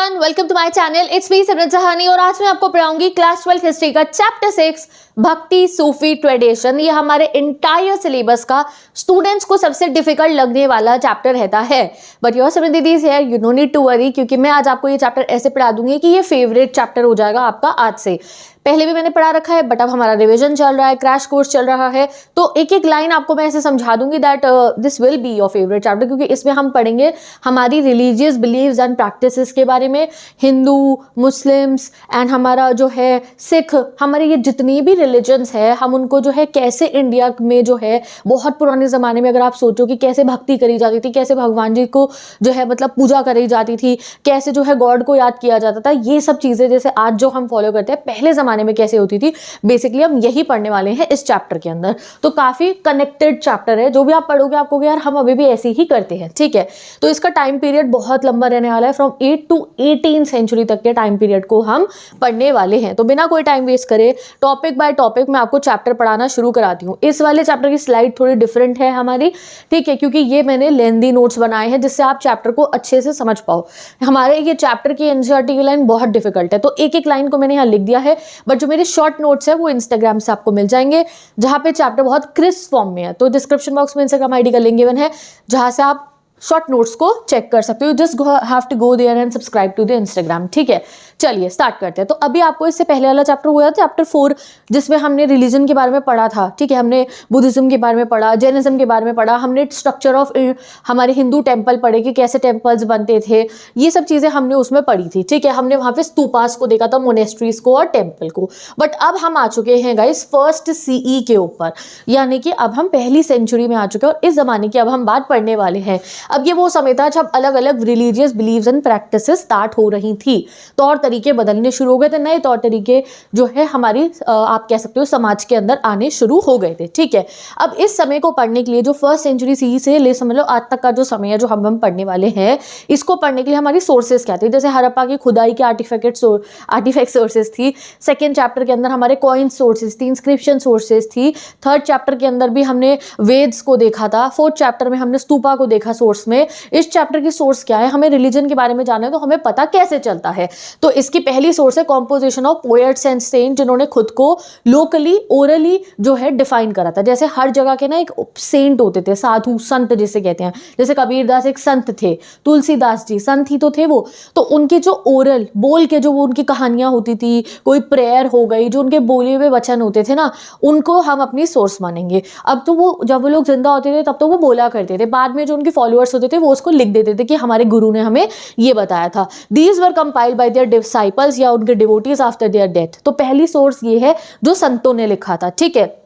Everyone, welcome to my channel. It's me Simran Sahani और आज मैं आपको पढ़ाऊंगी क्लास 12 हिस्ट्री का चैप्टर 6 भक्ति सूफी ट्रेडिशन। ये हमारे इंटायर सिलेबस का स्टूडेंट्स को सबसे डिफिकल्ट लगने वाला चैप्टर रहता है। बट योर सिमरन दीदी is here, you no need to worry, क्योंकि मैं आज आपको ये चैप्टर ऐसे पढ़ा दूंगी कि ये फेवरेट चैप्टर हो जाएगा आपका आज से। पहले भी मैंने पढ़ा रखा है बट अब हमारा रिवीजन चल रहा है, क्रैश कोर्स चल रहा है, तो एक एक लाइन आपको मैं ऐसे समझा दूंगी that this will be your favourite chapter, क्योंकि इसमें हम पढ़ेंगे हमारी रिलीजियस बिलीव्स एंड प्रैक्टिसेस के बारे में, हिंदू, मुस्लिम्स एंड हमारा जो है सिख, हमारे ये जितनी भी रिलीजन्स है हम उनको जो है कैसे इंडिया में जो है बहुत पुराने ज़माने में अगर आप सोचो कि कैसे भक्ति करी जाती थी, कैसे भगवान जी को जो है मतलब पूजा करी जाती थी, कैसे जो है गॉड को याद किया जाता था, ये सब चीज़ें जैसे आज जो हम फॉलो करते हैं पहले ज़माने में कैसे होती थी, बेसिकली हम यही पढ़ने वाले हैं इस चैप्टर के अंदर। तो काफ़ी कनेक्टेड चैप्टर है, जो भी आप पढ़ोगे आपको यार हम अभी भी ऐसे ही करते हैं, ठीक है। तो इसका टाइम पीरियड बहुत लंबा रहने वाला है, फ्रॉम 8 to 18 सेंचुरी तक के टाइम पीरियड को हम पढ़ने वाले हैं। तो बिना कोई टाइम वेस्ट करे टॉपिक बाय टॉपिक मैं आपको चैप्टर पढ़ाना शुरू कराती हूँ। इस वाले चैप्टर की स्लाइड थोड़ी डिफरेंट है हमारी, ठीक है, क्योंकि ये मैंने लेंदी नोट्स बनाए हैं जिससे आप चैप्टर को अच्छे से समझ पाओ। हमारे ये चैप्टर की एनसीईआरटी की लाइन बहुत डिफिकल्ट है, तो एक एक लाइन को मैंने यहाँ लिख दिया है, बट जो मेरे शॉर्ट नोट्स है वो इंस्टाग्राम से आपको मिल जाएंगे जहाँ पे चैप्टर बहुत क्रिस्प फॉर्म में है। तो डिस्क्रिप्शन बॉक्स में इंस्टाग्राम आईडी का लिंक गिवन है जहाँ से आप शॉर्ट नोट्स को चेक कर सकते हो। Just have to go there and subscribe to the Instagram, ठीक है। चलिए स्टार्ट करते हैं। तो अभी आपको इससे पहले वाला चैप्टर हुआ था चैप्टर 4, जिसमें हमने रिलीजन के बारे में पढ़ा था, ठीक है। हमने बुद्धिज्म के बारे में पढ़ा, जैनिज्म के बारे में पढ़ा, हमने स्ट्रक्चर ऑफ हमारे हिंदू टेम्पल पढ़े कि कैसे टेम्पल्स बनते थे, ये सब चीज़ें हमने उसमें पढ़ी थी, ठीक है। हमने वहाँ पे स्तूपास को देखा था, मोनेस्ट्रीज को और टेम्पल को। बट अब हम आ चुके हैं गाइस फर्स्ट CE के ऊपर, यानी कि अब हम पहली सेंचुरी में आ चुके हैं और इस जमाने की अब हम बात पढ़ने वाले हैं। अब ये वो समय था जब अलग अलग religious beliefs and practices start हो रही थी, तौर तरीके बदलने शुरू हो गए थे, नए तौर तरीके जो है हमारी आप कह सकते हो समाज के अंदर आने शुरू हो गए थे, ठीक है। अब इस समय को पढ़ने के लिए जो फर्स्ट सेंचुरी CE से ले समझ लो आज तक का जो समय है जो हम पढ़ने वाले हैं, इसको पढ़ने के लिए हमारी सोर्सेज क्या थे। जैसे हड़प्पा की खुदाई के आर्टिफैक्ट सोर्सेज थी, सेकेंड चैप्टर के अंदर हमारे कॉइन सोर्सेज थी, इंस्क्रिप्शन सोर्सेज थी, थर्ड चैप्टर के अंदर भी हमने वेद्स को देखा था, फोर्थ चैप्टर में हमने स्तूपा को देखा सोर्स में। इस चैप्टर की सोर्स क्या है, हमें रिलीजन के बारे में जानना है तो हमें पता कैसे चलता है। तो इसकी पहली सोर्स है composition of poets and saint, जिन्होंने खुद को लोकली ओरली जो है डिफाइन करा था। जैसे हर जगह के ना एक सेंट होते थे, साधु संत जिसे कहते हैं, जैसे कबीरदास एक संत थे, तुलसीदास जी संत ही तो थे वो। तो उनके जो ओरल बोल के जो वो उनकी कहानियां होती थी, कोई प्रेयर हो गई, जो उनके बोले हुए वचन होते थे ना, उनको हम अपनी सोर्स मानेंगे। अब तो वो जब वो लोग जिंदा होते थे तब तो वो बोला करते थे, बाद में जो उनके फॉलोअर्स होते थे वो उसको लिख देते थे कि हमारे गुरु ने हमें ये बताया था। These were compiled bye there disciples या उनके डिवोटीज आफ्टर देयर डेथ। तो पहली सोर्स ये है जो संतों ने लिखा था, ठीक है।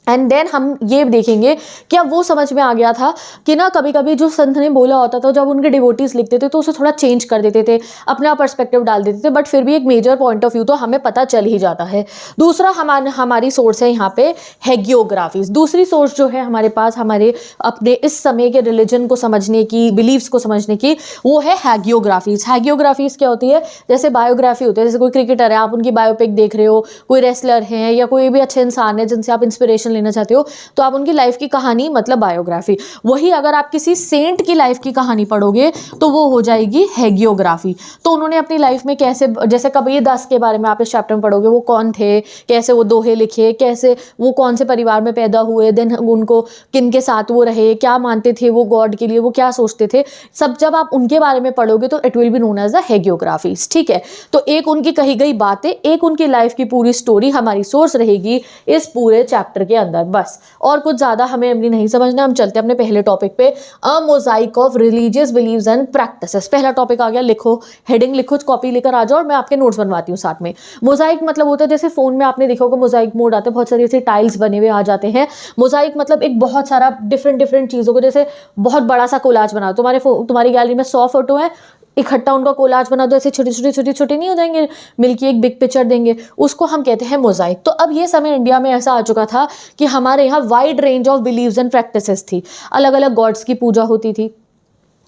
एंड देन हम ये देखेंगे कि अब वो समझ में आ गया था कि ना कभी कभी जो संत ने बोला होता था, जब उनके डिवोटीज लिखते थे तो उसे थोड़ा चेंज कर देते थे, अपना पर्सपेक्टिव डाल देते थे, बट फिर भी एक मेजर पॉइंट ऑफ व्यू तो हमें पता चल ही जाता है। दूसरा हमारी सोर्स है यहाँ पे हैगियोग्राफीज। दूसरी सोर्स जो है हमारे पास हमारे अपने इस समय के रिलीजन को समझने की, बिलीव्स को समझने की, वो है हैगियोग्राफीज। हैगियोग्राफीज क्या होती है, जैसे बायोग्राफी होती है, जैसे कोई क्रिकेटर है आप उनकी बायोपिक देख रहे हो, कोई रेसलर है या कोई भी अच्छे इंसान है जिनसे आप इंस्पिरेशन लेना चाहते हो, तो आप उनकी लाइफ की कहानी मतलब बायोग्राफी। वही अगर आप किसी सेंट की लाइफ की कहानी पढ़ोगे तो वो हो जाएगी हैगियोग्राफी। तो उन्होंने अपनी लाइफ में कैसे, जैसे कबीरदास के बारे में आप इस चैप्टर में पढ़ोगे, वो कौन थे, कैसे वो दोहे लिखे, कैसे वो कौन से परिवार में पैदा हुए, देन उनको किन के साथ वो रहे, क्या मानते थे वो गॉड के लिए, वो क्या सोचते थे, सब जब आप उनके बारे में पढ़ोगे तो it will be known as the hagiographies, ठीक है। तो एक उनकी कही गई बातें, एक उनकी लाइफ की पूरी स्टोरी हमारी सोर्स रहेगी इस पूरे चैप्टर के अंदर, बस। और कुछ ज्यादा हमें अभी नहीं समझना। हम चलते हैं अपने पहले टॉपिक पे, a mosaic of religious beliefs and practices. पहला टॉपिक आ गया, लिखो, हेडिंग लिखो, कॉपी लेकर आ जाओ और मैं आपके नोट्स बनवाती हूँ साथ में। मोजाइक मतलब होता है, जैसे फोन में आपने देखा होगा मोजाइक मोड आता है, बहुत सारे ऐसे टाइल्स बने हुए आ जाते हैं। मोजाइक मतलब एक बहुत सारा डिफरेंट चीजों को, जैसे बहुत बड़ा सा कोलाज बना, तुम्हारी गैलरी में 100 फोटो है, इकट्ठा उनका कोलाज बना दो, ऐसे छोटे नहीं हो जाएंगे, मिलके एक बिग पिक्चर देंगे, उसको हम कहते हैं मोजाइक। तो अब ये समय इंडिया में ऐसा आ चुका था कि हमारे यहाँ wide range of beliefs and practices थी, अलग अलग गॉड्स की पूजा होती थी,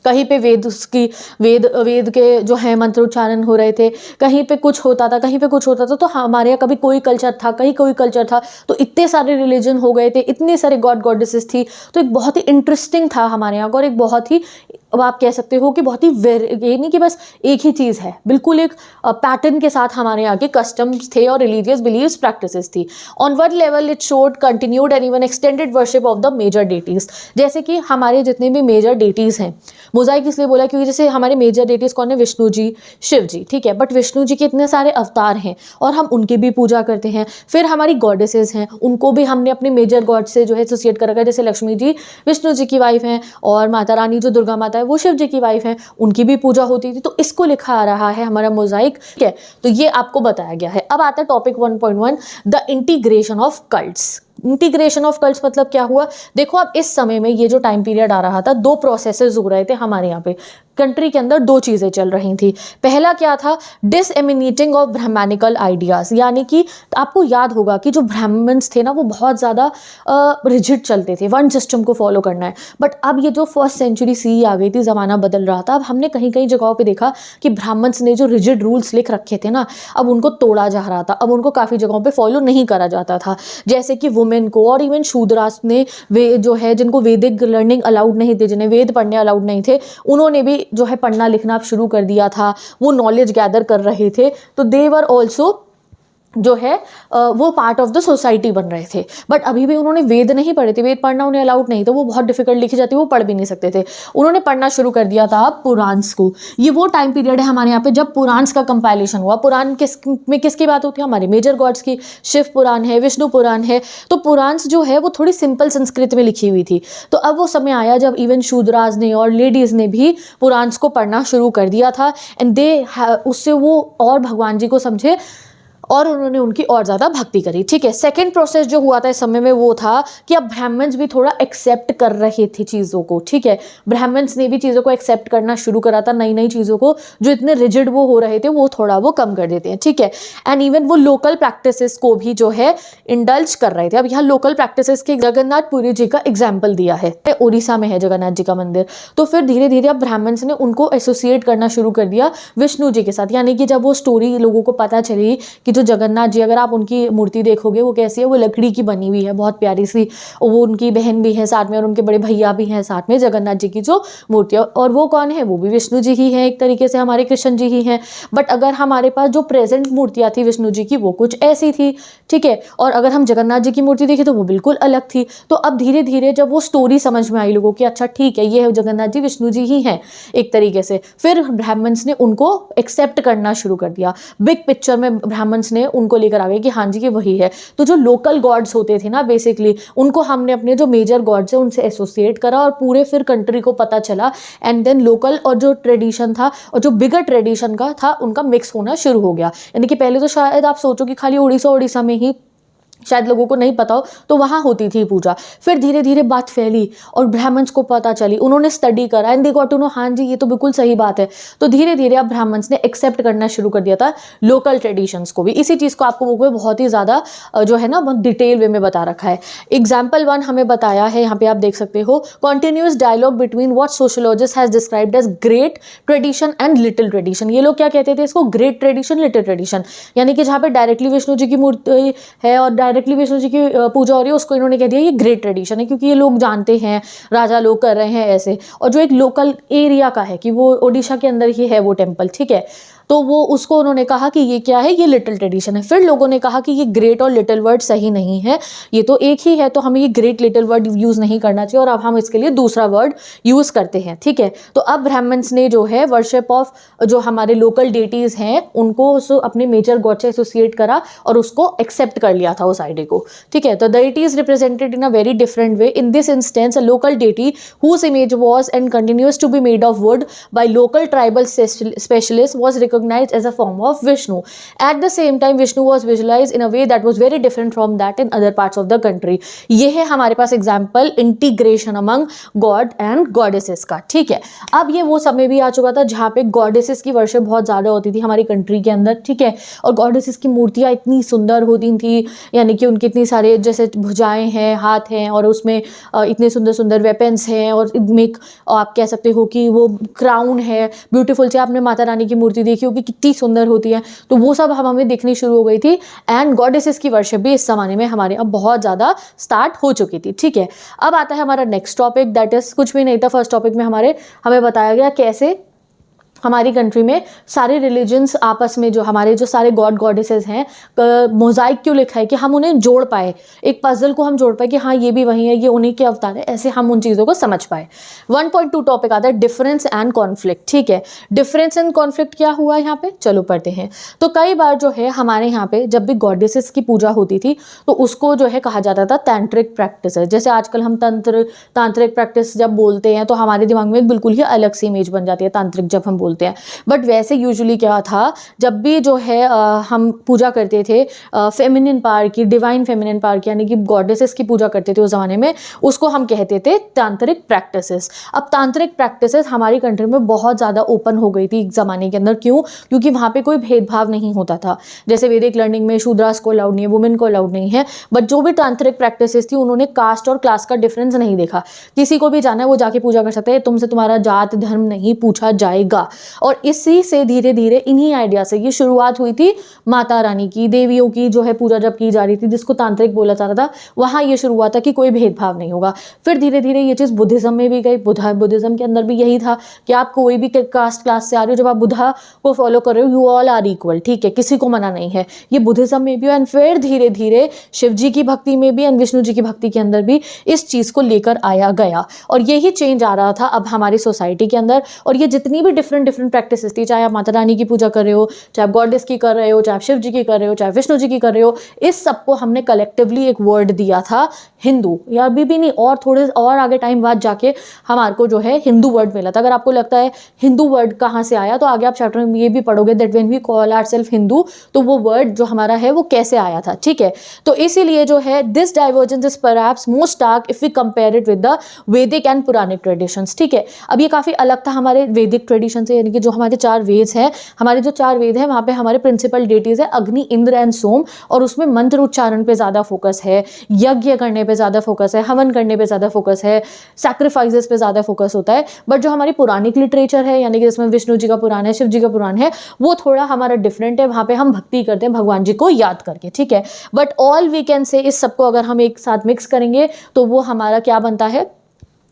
कहीं पे वेद के जो है मंत्र उच्चारण हो रहे थे, कहीं पे कुछ होता था, कहीं पे कुछ होता था। तो हमारे यहाँ कभी कोई कल्चर था, कहीं कोई कल्चर था, तो इतने सारे रिलीजन हो गए थे, इतने सारे गॉड गॉडेसेस थी। तो एक बहुत ही इंटरेस्टिंग था हमारे यहाँ का और एक बहुत ही अब आप कह सकते हो कि बहुत ही ये नहीं कि बस एक ही चीज़ है, बिल्कुल एक पैटर्न के साथ हमारे यहाँ के कस्टम्स थे और रिलीजियस बिलीव्स प्रैक्टिसेस थी। On one level it showed continued and even extended worship of the major deities. जैसे कि हमारे जितने भी मेजर डेटीज हैं, मोजाइक इसलिए बोला क्योंकि जैसे हमारे मेजर डेटीज कौन है, विष्णु जी, शिव जी, ठीक है, बट विष्णु जी के इतने सारे अवतार हैं और हम उनकी भी पूजा करते हैं। फिर हमारी गॉडेसेस हैं, उनको भी हमने अपने मेजर गॉड से जो है एसोसिएट कर रखा है, जैसे लक्ष्मी जी विष्णु जी की वाइफ हैं और माता रानी जो दुर्गा माता है वो शिव जी की वाइफ है, उनकी भी पूजा होती थी। तो इसको लिखा आ रहा है हमारा मोजाइक, ठीक है, तो ये आपको बताया गया है। अब आता है topic 1.1, the integration of cults. Integration of cults मतलब क्या हुआ, देखो अब इस समय में ये जो टाइम पीरियड आ रहा था, दो प्रोसेसेस हो रहे थे हमारे यहाँ पे कंट्री के अंदर, दो चीज़ें चल रही थी। पहला क्या था, डिसएमिनेटिंग ऑफ ब्राह्मणिकल आइडियाज़, यानी कि आपको याद होगा कि जो ब्राह्मण्स थे ना वो बहुत ज़्यादा रिजिड चलते थे, वन सिस्टम को फॉलो करना है। बट अब ये जो फर्स्ट सेंचुरी सी आ गई थी, ज़माना बदल रहा था, अब हमने कहीं कहीं जगहों पे देखा कि ब्राह्मण्स ने जो रिजिड रूल्स लिख रखे थे ना, अब उनको तोड़ा जा रहा था, अब उनको काफ़ी जगहों पर फॉलो नहीं करा जाता था। जैसे कि वुमेन को और इवन शूद्रास ने, वे जो है जिनको वैदिक लर्निंग अलाउड नहीं थे, जिन्हें वेद पढ़ने अलाउड नहीं थे, उन्होंने भी जो है पढ़ना लिखना शुरू कर दिया था, वो नॉलेज गैदर कर रहे थे। तो दे वर ऑल्सो जो है वो पार्ट ऑफ द सोसाइटी बन रहे थे। बट अभी भी उन्होंने वेद नहीं पढ़े थे, वेद पढ़ना उन्हें अलाउड नहीं था, वो बहुत डिफिकल्ट लिखी जाती, वो पढ़ भी नहीं सकते थे। उन्होंने पढ़ना शुरू कर दिया था पुराण्स को। ये वो टाइम पीरियड है हमारे यहाँ पे जब पुराण्स का कंपाइलेशन हुआ। पुराण किसकी बात होती है, हमारे मेजर गॉड्स की। शिव पुराण है, विष्णु पुराण है। तो पुराण्स जो है वो थोड़ी सिंपल संस्कृत में लिखी हुई थी। तो अब वो समय आया जब इवन शूद्राज ने और लेडीज़ ने भी पुराण्स को पढ़ना शुरू कर दिया था, एंड उससे वो और भगवान जी को समझे और उन्होंने उनकी और ज़्यादा भक्ति करी, ठीक है। सेकंड प्रोसेस जो हुआ था इस समय में वो था कि अब ब्राह्मण्स भी थोड़ा एक्सेप्ट कर रहे थे चीज़ों को, ठीक है। ब्राह्मण्स ने भी चीज़ों को एक्सेप्ट करना शुरू करा था, नई नई चीज़ों को, जो इतने रिजिड वो हो रहे थे वो थोड़ा वो कम कर देते हैं, ठीक है। एंड इवन वो लोकल प्रैक्टिसेस को भी जो है इंडल्ज कर रहे थे। अब यहाँ लोकल प्रैक्टिसेस के जगन्नाथ पुरी जी का एग्जाम्पल दिया है, उड़ीसा में है जगन्नाथ जी का मंदिर। तो फिर धीरे धीरे अब ब्राह्मण्स ने उनको एसोसिएट करना शुरू कर दिया विष्णु जी के साथ। यानी कि जब वो स्टोरी लोगों को पता चली कि जो जगन्नाथ जी, अगर आप उनकी मूर्ति देखोगे वो कैसी है, वो लकड़ी की बनी हुई है, बहुत प्यारी सी, और वो उनकी बहन भी है साथ में और उनके बड़े भैया भी हैं साथ में, जगन्नाथ जी की जो मूर्ति है। और वो कौन है, वो भी विष्णु जी ही है, एक तरीके से हमारे कृष्ण जी ही हैं। बट अगर हमारे पास जो प्रेजेंट मूर्तियाँ थी विष्णु जी की वो कुछ ऐसी थी, ठीक है। और अगर हम जगन्नाथ जी की मूर्ति देखें तो वो बिल्कुल अलग थी। तो अब धीरे धीरे जब वो स्टोरी समझ में आई लोगों की, अच्छा ठीक है ये है जगन्नाथ जी, विष्णु जी ही हैं एक तरीके से, फिर ब्राह्मण्स ने उनको एक्सेप्ट करना शुरू कर दिया। बिग पिक्चर में ब्राह्मण्स ने उनको लेकर आ गए कि हाँ जी ये वही है। तो जो लोकल गॉड्स होते थे ना बेसिकली, उनको हमने अपने जो मेजर गॉड्स है उनसे एसोसिएट करा और पूरे फिर कंट्री को पता चला। एंड देन लोकल और जो ट्रेडिशन था और जो बिगर ट्रेडिशन का था उनका मिक्स होना शुरू हो गया। यानी कि पहले तो शायद आप सोचो कि खाली उड़ीसा में ही शायद लोगों को नहीं पता हो तो वहाँ होती थी पूजा। फिर धीरे धीरे बात फैली और ब्राह्मण्स को पता चली, उन्होंने स्टडी करा and they got to know हाँ जी ये तो बिल्कुल सही बात है। तो धीरे धीरे अब ब्राह्मण्स ने एक्सेप्ट करना शुरू कर दिया था लोकल ट्रेडिशंस को भी। इसी चीज़ को आपको बुक में बहुत ही ज़्यादा जो है ना बहुत डिटेल वे में बता रखा है। एग्जाम्पल 1 हमें बताया है, यहाँ पे आप देख सकते हो, continuous dialogue between what sociologist has described as great tradition and little tradition. ये लोग क्या कहते थे इसको, ग्रेट ट्रेडिशन, लिटिल ट्रेडिशन। यानी कि जहाँ पे डायरेक्टली विष्णु जी की मूर्ति है और डायरेक्टली विष्णु जी की पूजा हो रही है, उसको इन्होंने कह दिया ये ग्रेट ट्रेडिशन है, क्योंकि ये लोग जानते हैं, राजा लोग कर रहे हैं ऐसे। और जो एक लोकल एरिया का है कि वो ओडिशा के अंदर ही है वो टेम्पल, ठीक है, तो वो उसको उन्होंने कहा कि ये क्या है, ये लिटिल ट्रेडिशन है। फिर लोगों ने कहा कि ये ग्रेट और लिटिल वर्ड सही नहीं है, ये तो एक ही है, तो हमें ये ग्रेट लिटिल वर्ड यूज़ नहीं करना चाहिए और अब हम इसके लिए दूसरा वर्ड यूज़ करते हैं, ठीक है। तो अब ब्राह्मण्स ने जो है वर्शिप ऑफ जो हमारे लोकल डेटीज़ हैं उनको अपने मेजर गॉड से एसोसिएट करा और उसको एक्सेप्ट कर लिया था उस आइडिया को, ठीक है। तो deity is represented in a very different way. In this instance a local deity whose image was and continues to be made of wood by local tribal specialists was recognized as a form of Vishnu. At the same time, Vishnu was visualized in a way that was very different from that in other parts of the country. ये है हमारे पास example integration among god and goddesses का, ठीक है। अब ये वो समय भी आ चुका था जहाँ पे गॉडेसेस की वर्शिप बहुत ज़्यादा होती थी हमारी कंट्री के अंदर, ठीक है। और गॉडेसेस की मूर्तियाँ इतनी सुंदर होती थी, यानी कि उनकी इतनी सारे जैसे भुजाएं हैं, हाथ हैं और उसमें इतने सुंदर सुंदर वेपन्स हैं और इनमें आप कह सकते हो कि वो क्राउन है ब्यूटीफुल से। आपने माता रानी की मूर्ति देखी देखी होगी कितनी सुंदर होती है, तो वो सब हमें देखनी शुरू हो गई थी। एंड गॉडेसेस की वर्शिप भी इस जमाने में हमारे अब बहुत ज़्यादा स्टार्ट हो चुकी थी। ठीक है, अब आता है हमारा नेक्स्ट टॉपिक, दैट इज कुछ भी नहीं था फर्स्ट टॉपिक में हमें बताया गया कैसे हमारी कंट्री में सारे रिलीजन्स आपस में जो हमारे जो सारे गॉड गॉडेसेस हैं, मोजाइक क्यों लिखा है कि हम उन्हें जोड़ पाए, एक पजल को हम जोड़ पाए कि हाँ ये भी वही है, ये उन्हीं के अवतार है, ऐसे हम उन चीज़ों को समझ पाए। 1.2 टॉपिक आता है डिफरेंस एंड कॉन्फ्लिक्ट। ठीक है, डिफरेंस एंड कॉन्फ्लिक्ट क्या हुआ यहाँ पे, चलो पढ़ते हैं। तो कई बार जो है हमारे यहाँ पे जब भी गॉडेसेस की पूजा होती थी तो उसको जो है कहा जाता था तांत्रिक प्रैक्टिस है। जैसे आजकल हम तांत्रिक प्रैक्टिस जब बोलते हैं तो हमारे दिमाग में बिल्कुल ही अलग सी इमेज बन जाती है तांत्रिक जब हम बोलते हैं। बट वैसे यूजुअली क्या था, जब भी जो है हम पूजा करते थे फेमिनिन पावर की, डिवाइन फेमिनिन पावर की, यानी कि गॉडेसेस की पूजा करते थे उस जमाने में, उसको हम कहते थे तांत्रिक प्रैक्टिसेस। अब तांत्रिक प्रैक्टिसेस हमारी कंट्री में बहुत ज़्यादा ओपन हो गई थी एक ज़माने के अंदर। क्यों? क्योंकि वहाँ पे कोई भेदभाव नहीं होता था। जैसे वैदिक लर्निंग में शूद्रास को अलाउड नहीं है, वुमेन को अलाउड नहीं है, बट जो भी तांत्रिक प्रैक्टिसेस थी उन्होंने कास्ट और क्लास का डिफरेंस नहीं देखा। किसी को भी जाना है वो जाके पूजा कर सकते हैं, तुमसे तुम्हारा जात धर्म नहीं पूछा जाएगा। और इसी से धीरे धीरे इन्हीं आइडिया से ये शुरुआत हुई थी माता रानी की, देवियों की जो है पूजा जब की जा रही थी, जिसको तांत्रिक बोला जा रहा था, वहाँ ये शुरू हुआ था कि कोई भेदभाव नहीं होगा। फिर धीरे धीरे ये चीज़ बुद्धिज्म में भी गई। बुद्धिज्म के अंदर भी यही था कि आप कोई भी कास्ट क्लास से आ रहे हो, जब आप बुद्धा को फॉलो कर रहे हो, यू ऑल आर इक्वल। ठीक है, किसी को मना नहीं है। ये बुद्धिज्म में भी। एंड फिर धीरे धीरे शिव जी की भक्ति में भी एंड विष्णु जी की भक्ति के अंदर भी इस चीज़ को लेकर आया गया। और यही चेंज आ रहा था अब हमारी सोसाइटी के अंदर। और ये जितनी भी डिफरेंट प्रैक्टिसेस थी, चाहे आप माता रानी की पूजा कर रहे हो, चाहे आप गॉडेस की कर रहे हो, चाहे आप शिव जी की कर रहे हो, चाहे विष्णु जी की कर रहे हो, इस सबको हमने कलेक्टिवली एक वर्ड दिया था हिंदू। या अभी भी नहीं, और थोड़े और आगे टाइम बाद जाके हमारे को जो है हिंदू वर्ड मिला था। अगर आपको लगता है हिंदू वर्ड कहाँ से आया, तो आगे आप चैप्टर में ये भी पढ़ोगे that when we call ourselves Hindu, तो वो वर्ड जो हमारा है वो कैसे आया था। ठीक है, तो इसीलिए जो है this divergence is perhaps most stark if we compare it with the Vedic and Puranic traditions. ठीक है, अब ये काफी अलग था हमारे वैदिक ट्रेडिशन से, यानी कि जो हमारे 4 वेद हैं, हमारे जो 4 वेद हैं वहाँ पे हमारे प्रिंसिपल डेटीज है अग्नि, इंद्र एंड सोम, और उसमें मंत्र उच्चारण पे ज़्यादा फोकस है, यज्ञ करने पे ज़्यादा फोकस है, हवन करने पे ज़्यादा फोकस है, सैक्रिफाइसेस पे ज़्यादा फोकस होता है। बट जो हमारी पुरानिक लिटरेचर है, यानी कि जिसमें विष्णु जी का पुराण है, शिव जी का पुराण है, वो थोड़ा हमारा डिफरेंट है। वहाँ पे हम भक्ति करते हैं भगवान जी को याद करके। ठीक है, but all we can say इस सबको अगर हम एक साथ मिक्स करेंगे तो वो हमारा क्या बनता है,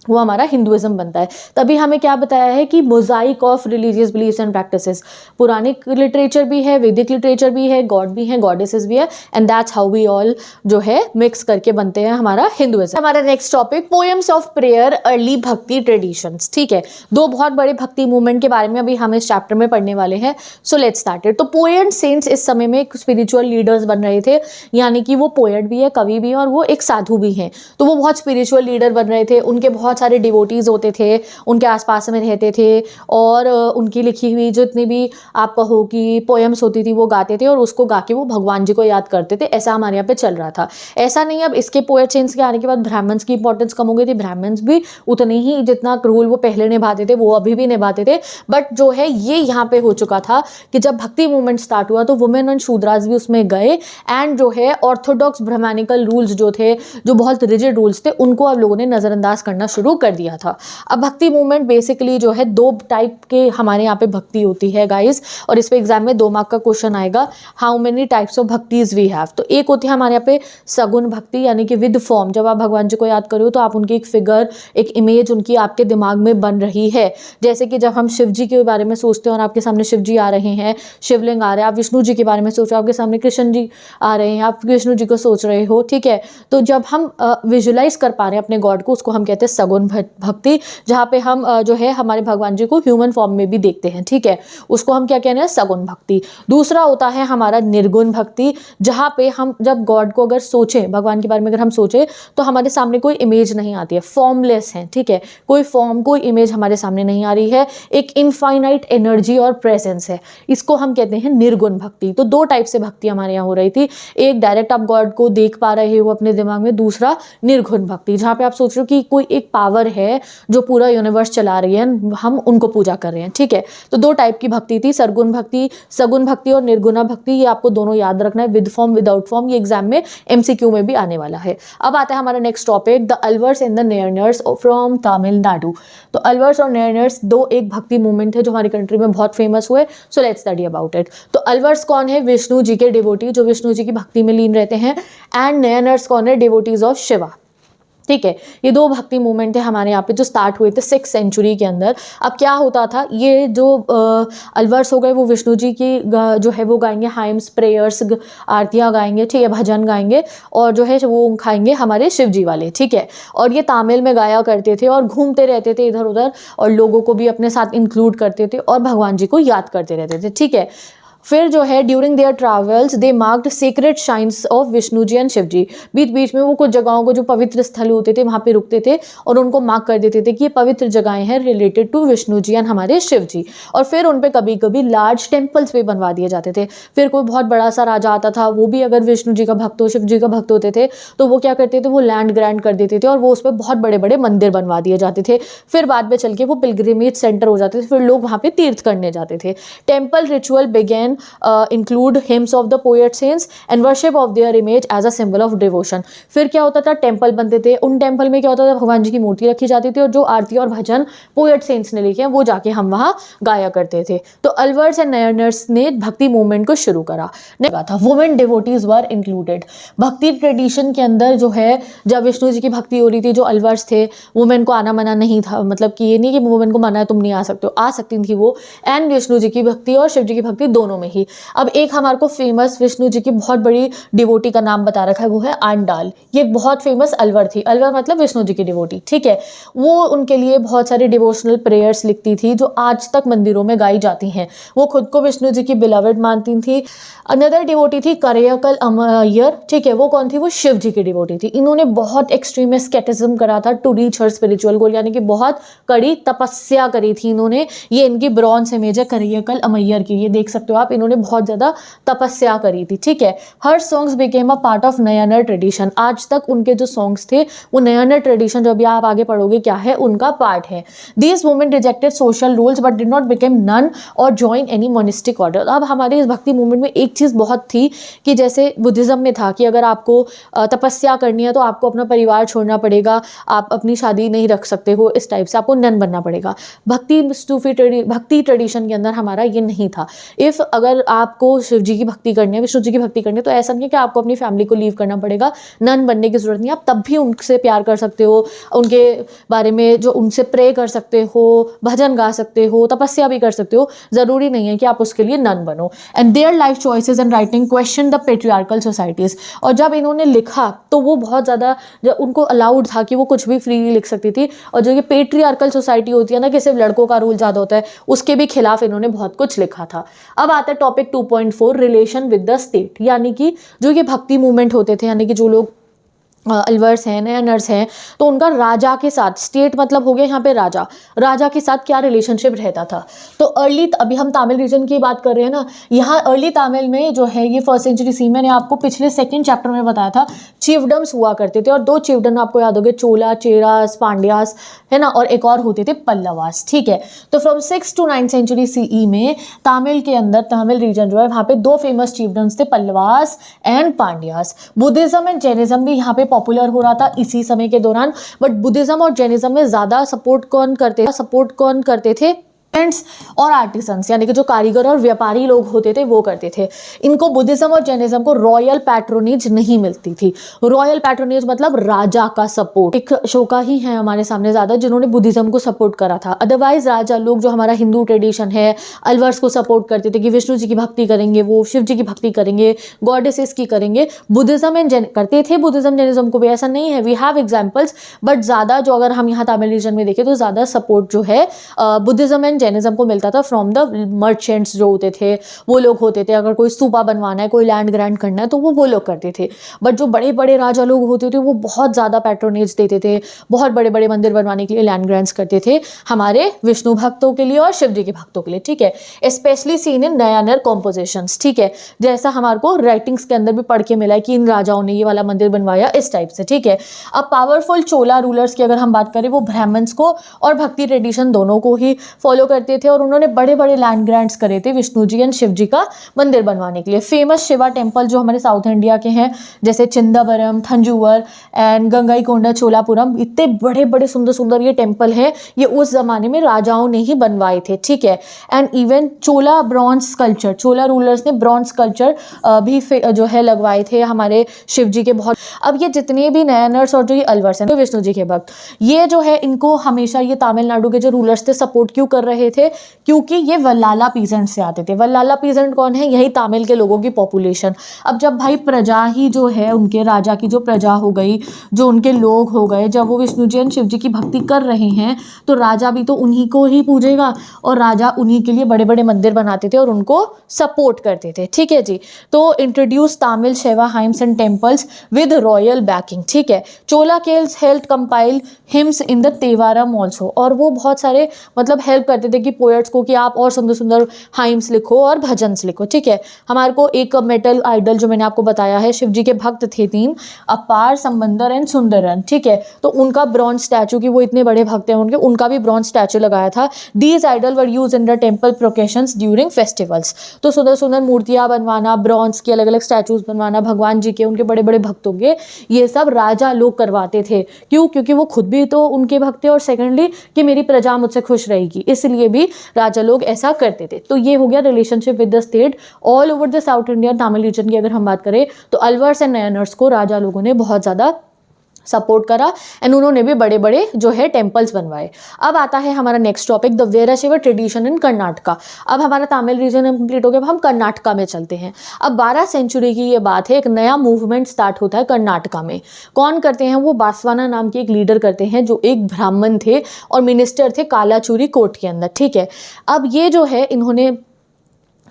वो हमारा हिंदुइज्म बनता है। तभी हमें क्या बताया है कि mosaic of religious beliefs and practices, Puranic literature भी है, वैदिक लिटरेचर भी है, गॉड भी है, गॉडेसेस भी है, and that's how we all जो है मिक्स करके बनते हैं हमारा हिंदुइज्म। हमारा next topic poems of prayer, early bhakti traditions. ठीक है, 2 बहुत बड़े भक्ति मूवमेंट के बारे में अभी हम इस चैप्टर में पढ़ने वाले हैं। So let's start it. तो पोएट सेंट्स इस समय में स्पिरिचुअल लीडर्स बन रहे थे, यानी कि वो पोएट भी है, कवि भी है, और वो एक साधु भी हैं। तो वो बहुत स्पिरिचुअल लीडर बन रहे थे, उनके बहुत सारे डिवोटीज होते थे, उनके आसपास में रहते थे, और उनकी लिखी हुई जितनी भी आप कहो कि पोएम्स होती थी वो गाते थे, और उसको गा के वो भगवान जी को याद करते थे। ऐसा हमारे यहाँ पे चल रहा था। ऐसा नहीं अब इसके पोएट सेंट्स के आने के बाद ब्राह्मण्स की इंपॉर्टेंस कम हो गई थी। ब्राह्मण्स भी उतने ही जितना रोल वो पहले निभाते थे वो अभी भी निभाते थे, बट जो है ये यहाँ पे हो चुका था कि जब भक्ति मूवमेंट स्टार्ट हुआ तो वुमेन एंड शूद्रास भी उसमें गए, एंड जो है ऑर्थोडॉक्स ब्राह्मणिकल रूल्स जो थे, जो बहुत रिजिड रूल्स थे, उनको अब लोगों ने नजरअंदाज करना शुरू कर दिया था। अब भक्ति मूवमेंट बेसिकली जो है 2 टाइप के हमारे यहाँ पे भक्ति होती है गाइस, और इस पे एग्जाम में 2 मार्क का क्वेश्चन आएगा, how many types of bhaktis we have. तो एक होती है हमारे यहाँ पे सगुण भक्ति, यानी कि विद फॉर्म, जब आप भगवान जी को याद करो तो आप उनकी एक फिगर, एक इमेज उनकी आपके दिमाग में बन रही है। जैसे कि जब हम शिव जी के बारे में सोचते हैं और आपके सामने शिव जी आ रहे हैं, शिवलिंग आ रहे हैं, आप विष्णु जी के बारे में सोच रहे हो, आपके सामने कृष्ण जी आ रहे हैं, आप विष्णु जी को सोच रहे हो। ठीक है, तो जब हम विजुलाइज कर पा रहे हैं अपने गॉड को, उसको हम कहते हैं सगुण भक्ति, जहाँ पे हम जो है हमारे भगवान जी को ह्यूमन फॉर्म में भी देखते हैं। ठीक है, उसको हम क्या कहते हैं, सगुण भक्ति। दूसरा होता है हमारा निर्गुण भक्ति, जहाँ पे हम जब गॉड को अगर सोचें, भगवान के बारे में अगर हम सोचें, तो हमारे सामने कोई इमेज नहीं आती है, फॉर्मलेस है। ठीक है, कोई फॉर्म, कोई इमेज हमारे सामने नहीं आ रही है, एक इनफाइनाइट एनर्जी और प्रेजेंस है, इसको हम कहते हैं निर्गुण भक्ति। तो 2 टाइप से भक्ति हमारे यहाँ हो रही थी, एक डायरेक्ट आप गॉड को देख पा रहे हो अपने दिमाग में, दूसरा निर्गुण भक्ति, जहाँ पे आप सोच रहे हो कि कोई एक पावर है जो पूरा यूनिवर्स चला रही है, हम उनको पूजा कर रहे हैं, ठीक है। तो दो टाइप की भक्ति थी, सगुण भक्ति और निर्गुणा भक्ति, ये आपको दोनों याद रखना है, विद फॉर्म विदाउट फॉर्म, ये एग्जाम में MCQ में भी आने वाला है। अब आता है हमारा next topic, the Alvars and the Nayanars from Tamil Nadu. तो अलवर्स और नेयर्नर्स दो एक भक्ति मूवमेंट है जो हमारी कंट्री में बहुत फेमस हुए, so let's study about it. तो अलवर्स कौन है? विष्णु जी के डिवोटी जो विष्णु जी की भक्ति में लीन रहते हैं, एंड नेयर्नर्स कौन है? डिवोटीज ऑफ शिवा, ठीक है। ये दो भक्ति मूवमेंट है हमारे यहाँ पे जो स्टार्ट हुए थे 6th सेंचुरी के अंदर। अब क्या होता था, ये जो अलवर्स हो गए वो विष्णु जी की जो है वो गाएंगे हाइम्स, प्रेयर्स, आरतियाँ गाएंगे, ठीक है, भजन गाएंगे, और जो है वो खाएंगे हमारे शिव जी वाले, ठीक है। और ये तमिल में गाया करते थे और घूमते रहते थे इधर उधर, और लोगों को भी अपने साथ इंक्लूड करते थे और भगवान जी को याद करते रहते थे, ठीक है। फिर जो है during their travels they marked secret shrines of Vishnu ji and Shiva ji. बीच बीच में वो कुछ जगहों को जो पवित्र स्थल होते थे वहाँ पे रुकते थे और उनको मार्क कर देते थे कि ये पवित्र जगहें हैं related to Vishnu ji and हमारे शिव जी। और फिर उन पे कभी कभी लार्ज टेम्पल्स भी बनवा दिए जाते थे। फिर कोई बहुत बड़ा सा राजा आता था, वो भी अगर विष्णु जी का भक्त हो, शिव जी का भक्त होते थे, तो वो क्या करते थे, वो लैंड ग्रांट कर देते थे और वो उस पर बहुत बड़े बड़े मंदिर बनवा दिए जाते थे। फिर बाद में चल के वो पिलग्रिमेज सेंटर हो जाते थे, फिर लोग वहाँ पे तीर्थ करने जाते थे। Temple ritual began include hymns of the poet saints and worship of their image as a symbol of devotion। फिर क्या होता था, टेम्पल बनते थे, उन टेम्पल में क्या होता था, भगवान जी की मूर्ति रखी जाती थी और जो आरती और भजन पोएट सेंट्स ने लिखे हैं वो जाके हम वहाँ गाया करते थे। तो अलवर्स एंड नेयर्नर्स ने भक्ति मूवमेंट को शुरू करा था। वुमेन डिवोटीज वर इंक्लूडेड। भक्ति ट्रेडिशन के अंदर जो है, जब विष्णु जी की भक्ति हो रही थी, जो अलवर्स थे, वुमेन को आना मना नहीं था, मतलब कि ये नहीं कि वुमेन को मना है तुम नहीं आ सकते हो, आ सकती थी वो, एंड विष्णु जी की भक्ति और शिव जी की भक्ति दोनों में ही। अब एक हमारे को फेमस विष्णु जी की बहुत बड़ी डिवोटी का नाम बता रखा है, वो है आंडाल। ये एक बहुत फेमस अलवर थी, अलवर मतलब विष्णु जी की डिवोटी, ठीक है। वो उनके लिए बहुत सारे डिवोशनल प्रेयर्स लिखती थी जो आज तक मंदिरों में गाई जाती हैं। वो खुद को विष्णु जी की बिलवेड मानती थी। अनदर डिवोटी थी करैक्कल अमैयर, ठीक है। वो कौन थी? वो शिव जी की डिवोटी थी। इन्होंने बहुत एक्सट्रीम एस्केटिज्म करा था टू रीच हर स्पिरिचुअल गोल, यानी कि बहुत कड़ी तपस्या करी थी इन्होंने। ये इनकी ब्रॉन्ज इमेज है करैक्कल अमैयर की, ये देख सकते हो आप। इन्होंने बहुत ज्यादा तपस्या करी थी, ठीक है। Her songs became a part of Nayanar tradition. आज तक उनके जो सॉन्ग्स थे वो नयनर ट्रेडिशन, जो अभी आप आगे पढ़ोगे क्या है, उनका पार्ट है। These women rejected social rules but did not became nun और ज्वाइन एनी मोनिस्टिक ऑर्डर। अब हमारे इस भक्ति मूवमेंट में एक चीज़ बहुत थी कि जैसे बुद्धिज्म में था कि अगर आपको तपस्या करनी है तो आपको अपना परिवार छोड़ना पड़ेगा, आप अपनी शादी नहीं रख सकते हो, इस टाइप से आपको नन बनना पड़ेगा। भक्ति ट्रेडिशन के अंदर हमारा ये नहीं था। इफ़ अगर आपको शिव जी की भक्ति करनी है, विष्णु जी की भक्ति करनी है, तो ऐसा नहीं है कि आपको अपनी फैमिली को लीव करना पड़ेगा, नन बनने की जरूरत नहीं। आप तब भी उनसे प्यार कर सकते हो, उनके बारे में जो उनसे प्रे कर सकते हो, भजन गा सकते हो, तपस्या भी कर सकते हो। जरूरी नहीं है कि आप उसके लिए नन बनो। And their life choices and writing question the patriarchal societies. और जब इन्होंने लिखा तो वो बहुत ज़्यादा, जब उनको अलाउड था कि वो कुछ भी फ्रीली लिख सकती थी, और जो ये पेट्रियार्कल सोसाइटी होती है ना कि सिर्फ लड़कों का रूल ज़्यादा होता है, उसके भी खिलाफ इन्होंने बहुत कुछ लिखा था। अब आता है topic 2.4, relation with the state. यानी कि जो ये भक्ति मूवमेंट होते थे, यानी कि जो लोग अलवर्स हैं, नयनर्स हैं, तो उनका राजा के साथ, स्टेट मतलब हो गया यहाँ पे राजा, राजा के साथ क्या रिलेशनशिप रहता था। तो अर्ली, अभी हम तमिल रीजन की बात कर रहे हैं ना, यहाँ अर्ली तमिल में जो है ये 1st सेंचुरी सी, मैंने आपको पिछले 2nd चैप्टर में बताया था, चीफडम्स हुआ करते थे। और 2 चीफडम आपको याद होंगे, चोला, चेरास, पांड्यास, है ना, और एक और होते थे पल्लवास, ठीक है। तो from 6th to 9th century CE में तमिल के अंदर, तमिल रीजन जो है वहाँ पे 2 फेमस चीफडम्स थे, Pallavas and Pandyas. Buddhism and Jainism भी यहाँ पे पॉपुलर हो रहा था इसी समय के दौरान। बट बुद्धिज्म और जैनिज्म में ज्यादा सपोर्ट कौन करते थे? और आर्टिसंस, यानी कि जो कारीगर और व्यापारी लोग होते थे वो करते थे। इनको बुद्धिज्म और जैनिज्म को रॉयल पैट्रोनेज नहीं मिलती थी। रॉयल पैट्रोनेज मतलब राजा का सपोर्ट। एक शोका ही है हमारे सामने ज्यादा जिन्होंने बुद्धिज्म को सपोर्ट करा था। अदरवाइज राजा लोग, जो हमारा हिंदू ट्रेडिशन है, अलवर्स को सपोर्ट करते थे कि विष्णु जी की भक्ति करेंगे, वो शिव जी की भक्ति करेंगे, गॉडेसेस की करेंगे। बुद्धिज्म एंड करते थे, बुद्धिज्म जैनिज्म को भी, ऐसा नहीं है, वी हैव एग्जाम्पल्स। बट ज्यादा जो अगर हम यहाँ तमिल रीजन में देखें तो ज्यादा सपोर्ट जो है बुद्धिज्म एंड जैनिज्म को मिलता था फ्रॉम द मर्चेंट्स जो होते थे, वो लोग होते थे। अगर कोई स्तूपा बनवाना है, कोई लैंड ग्रांट करना है, तो वो लोग करते थे। बट जो बड़े बड़े राजा लोग होते थे वो बहुत ज़्यादा पैट्रोनेज देते थे, बहुत बड़े बड़े मंदिर बनवाने के लिए लैंड ग्रांट्स करते थे हमारे विष्णु भक्तों के लिए और शिव जी के भक्तों के लिए, ठीक है। स्पेशली सीन इन नयानर कॉम्पोजिशंस, ठीक है, जैसा हमारे को राइटिंग्स के अंदर भी पढ़ के मिला है कि इन राजाओं ने ये वाला मंदिर बनवाया इस टाइप से, ठीक है। अब पावरफुल चोला रूलर्स की अगर हम बात करें, वो ब्राह्मण्स को और भक्ति ट्रेडिशन दोनों को ही फॉलो करते थे और उन्होंने बड़े बड़े लैंड ग्रांट्स करे थे विष्णु जी एंड शिव जी का मंदिर बनवाने के लिए। फेमस शिवा टेम्पल जो हमारे साउथ इंडिया के हैं, जैसे चिंदावरम, थंजूवर एंड गंगाईकोंडा, चोलापुरम, इतने बड़े बड़े सुंदर सुंदर ये टेम्पल हैं, ये उस जमाने में राजाओं ने ही बनवाए थे, ठीक है। And even Chola bronze sculpture, Chola rulers ने ब्रॉन्ज स्कल्पचर भी जो है लगवाए थे हमारे शिव जी के बहुत। अब ये जितने भी नयनर्स और जो ये अलवर्स हैं, तो विष्णु जी के भक्त, ये जो है इनको हमेशा ये तमिलनाडु के जो रूलर्स थे सपोर्ट क्यों कर रहे थे, क्योंकि ये वल्लाला पीजेंट से आते थे। वल्लाला पीजेंट कौन है? यही तमिल के लोगों की पॉपुलेशन। अब जब भाई प्रजा ही जो है, उनके राजा की जो प्रजा हो गई, जो उनके लोग हो गए, जब वो विष्णु जी एंड शिव जी की भक्ति कर रहे हैं, तो राजा भी तो उन्हीं को ही पूजेगा और राजा उन्हीं के लिए बड़े बड़े मंदिर बनाते थे और उनको सपोर्ट करते थे, ठीक है जी। तो introduce Tamil Shiva hymns and temples with royal backing, ठीक है। Chola kings help compile hymns in the Tevaram also, और वो बहुत सारे मतलब हेल्प करते थे कि पोएट्स को कि आप और सुंदर सुंदर हाइम्स लिखो और भजन्स लिखो, ठीक है। हमारे को एक मेटल आइडल जो मैंने आपको बताया है, शिव जी के भक्त थे 3, अपार, संबंदर एंड सुंदरन, ठीक है। तो उनका ब्रॉन्ज स्टैचू, की वो इतने बड़े भक्त हैं उनका भी ब्रॉन्ज स्टैचू लगाया था। These idol were used in the temple processions during festivals. तो सुंदर सुंदर मूर्तियां बनवाना, ब्रॉन्ज की अलग अलग स्टैचूज बनवाना भगवान जी के, उनके बड़े बड़े भक्तों के, ये सब राजा लोग करवाते थे। क्यों? क्योंकि वो खुद भी तो उनके भक्त थे और सेकेंडली कि मेरी प्रजा मुझसे खुश रहेगी, इसलिए भी राजा लोग ऐसा करते थे। तो ये हो गया relationship with the state all over the South India Tamil region की अगर हम बात करें, तो अलवर्स एंड नयनर्स को राजा लोगों ने बहुत ज़्यादा सपोर्ट करा एंड उन्होंने भी बड़े बड़े जो है टेम्पल्स बनवाए। अब आता है हमारा next topic, the Virashaiva tradition in Karnataka. अब हमारा तमिल रीजन कंप्लीट हो गया, अब हम कर्नाटका में चलते हैं। अब 12 सेंचुरी की ये बात है, एक नया मूवमेंट स्टार्ट होता है कर्नाटका में। कौन करते हैं वो? बासवाना नाम के एक लीडर करते हैं, जो एक ब्राह्मण थे और मिनिस्टर थे कालाचूरी कोर्ट के अंदर, ठीक है। अब ये जो है इन्होंने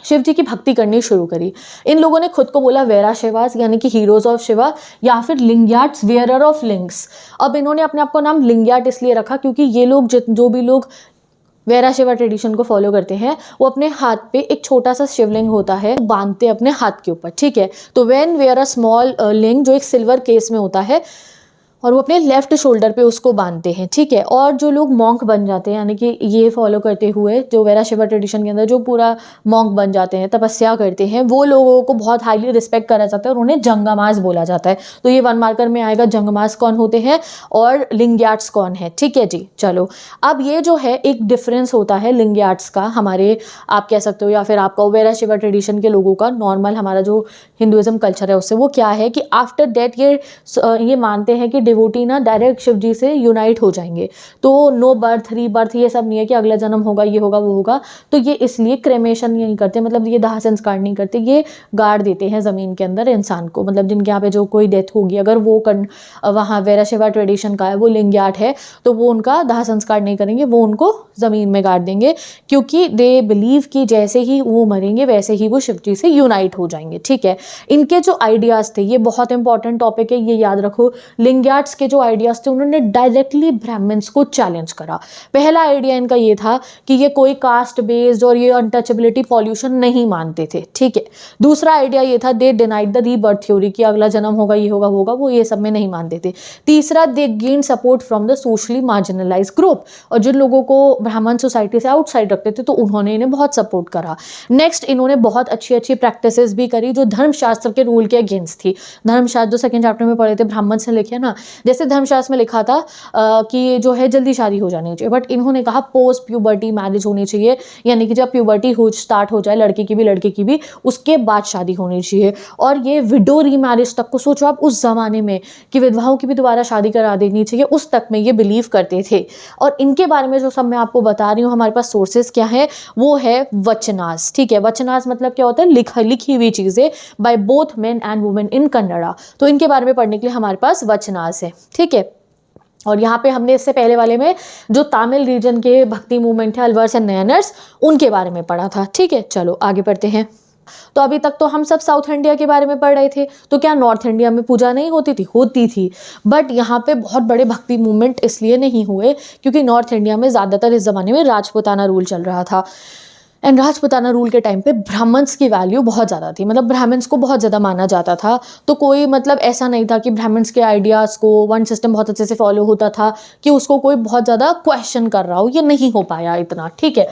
शिव जी की भक्ति करनी शुरू करी। इन लोगों ने खुद को बोला वीराशैवास, यानी कि हीरोज ऑफ शिवा, या फिर लिंग्याट्स, वेयरर ऑफ लिंग्स। अब इन्होंने अपने आप को नाम लिंग्याट इसलिए रखा क्योंकि ये लोग जो भी लोग वीराशैवा ट्रेडिशन को फॉलो करते हैं, वो अपने हाथ पे एक छोटा सा शिवलिंग होता है, बांधते अपने हाथ के ऊपर, ठीक है। तो व्हेन वेयर अ स्मॉल लिंग, जो एक सिल्वर केस में होता है, और वो अपने लेफ्ट शोल्डर पे उसको बांधते हैं, ठीक है। और जो लोग मॉन्क बन जाते हैं, यानी कि ये फॉलो करते हुए जो वीराशैवा ट्रेडिशन के अंदर जो पूरा मॉन्क बन जाते हैं, तपस्या करते हैं, वो लोगों को बहुत हाईली रिस्पेक्ट करा जाता है और उन्हें जंगमास बोला जाता है। तो ये 1 मार्कर में आएगा, जंगमास कौन होते हैं और लिंग्याट्स कौन है, ठीक है जी। चलो, अब ये जो है एक डिफरेंस होता है लिंग्याट्स का, हमारे आप कह सकते हो, या फिर आपका वीराशैवा ट्रेडिशन के लोगों का, नॉर्मल हमारा जो हिंदुइज्म कल्चर है उससे, वो क्या है कि आफ्टर डेथ ये मानते हैं कि डिवोटी ना डायरेक्ट शिव जी से यूनाइट हो जाएंगे। तो नो बर्थ, रीबर्थ, ये सब नहीं है कि अगला जन्म होगा, ये होगा, वो होगा। तो ये इसलिए क्रेमेशन नहीं करते, मतलब ये दाह संस्कार नहीं करते, ये गाड़ देते हैं ज़मीन के अंदर इंसान को। मतलब जिनके यहाँ पे जो कोई डेथ होगी, अगर वो वहाँ वीराशैवा ट्रेडिशन का है, वो लिंग्याट है, तो वो उनका दाह संस्कार नहीं करेंगे, वो उनको ज़मीन में गाड़ देंगे, क्योंकि दे बिलीव कि जैसे ही वो मरेंगे वैसे ही वो शिव जी से यूनाइट हो जाएंगे, ठीक है। इनके जो आइडियाज़ थे, ये बहुत इंपॉर्टेंट टॉपिक है, ये याद रखो। लिंग्याट्स के जो आइडियाज़ थे, उन्होंने डायरेक्टली ब्राह्मण्स को चैलेंज करा। पहला आइडिया इनका ये था कि ये कोई कास्ट बेस्ड और ये अनटचेबिलिटी पॉल्यूशन नहीं मानते थे, ठीक है। दूसरा आइडिया ये था, दे डिनाइड द रीबर्थ थ्योरी, कि अगला जन्म होगा, ये होगा, होगा, वो ये सब में नहीं मानते थे। तीसरा, they gain support from the socially marginalize group, और जिन लोगों को ब्राह्मण सोसाइटी से आउटसाइड रखते थे, तो उन्होंने इन्हें बहुत सपोर्ट करा। नेक्स्ट, इन्होंने बहुत अच्छी अच्छी प्रैक्टिसेस भी करी जो धर्मशास्त्र के रूल के अगेंस्ट थी। धर्मशास्त्र जो सेकंड चैप्टर में पढ़े थे, ब्राह्मण से लिखे ना, जैसे धर्मशास्त्र में लिखा था कि जो है जल्दी शादी हो जानी चाहिए, बट इन्होंने कहा पोस्ट प्यूबर्टी मैरिज होनी चाहिए, यानी कि जब प्यूबर्टी हो स्टार्ट हो जाए लड़के की भी लड़के की भी, उसके बाद शादी होनी चाहिए। और ये विडो रीमैरिज तक को सोचो आप, उस जमाने में कि विधवाओं की भी दोबारा शादी करा देनी चाहिए, उस तक में ये बिलीव करते थे। और इनके बारे में जो सब मैं आपको बता रही हूँ, हमारे पास सोर्सेज क्या है, वो है वचनास, ठीक है। वचनास मतलब क्या होता है? लिखी हुई चीज़ें by both men and women in Kannada. तो इनके बारे में पढ़ने के लिए हमारे पास वचनास है, ठीक है। और यहाँ पे हमने इससे पहले वाले में जो तमिल रीजन के भक्ति मूवमेंट है अलवर्स एंड नयनर्स, उनके बारे में पढ़ा था। ठीक है, चलो आगे बढ़ते हैं। तो अभी तक तो हम सब साउथ इंडिया के बारे में पढ़ रहे थे, तो क्या नॉर्थ इंडिया में पूजा नहीं होती थी? होती थी, बट यहाँ पे बहुत बड़े भक्ति मूवमेंट इसलिए नहीं हुए क्योंकि नॉर्थ इंडिया में ज़्यादातर इस ज़माने में राजपूताना रूल चल रहा था। एंड राजपूताना रूल के टाइम पे ब्राह्मण्स की वैल्यू बहुत ज़्यादा थी, मतलब ब्राह्मण्स को बहुत ज़्यादा माना जाता था। तो कोई मतलब ऐसा नहीं था कि ब्राह्मण्स के आइडियाज़ को वन सिस्टम बहुत अच्छे से फॉलो होता था कि उसको कोई बहुत ज़्यादा क्वेश्चन कर रहा हो, ये नहीं हो पाया इतना। ठीक है,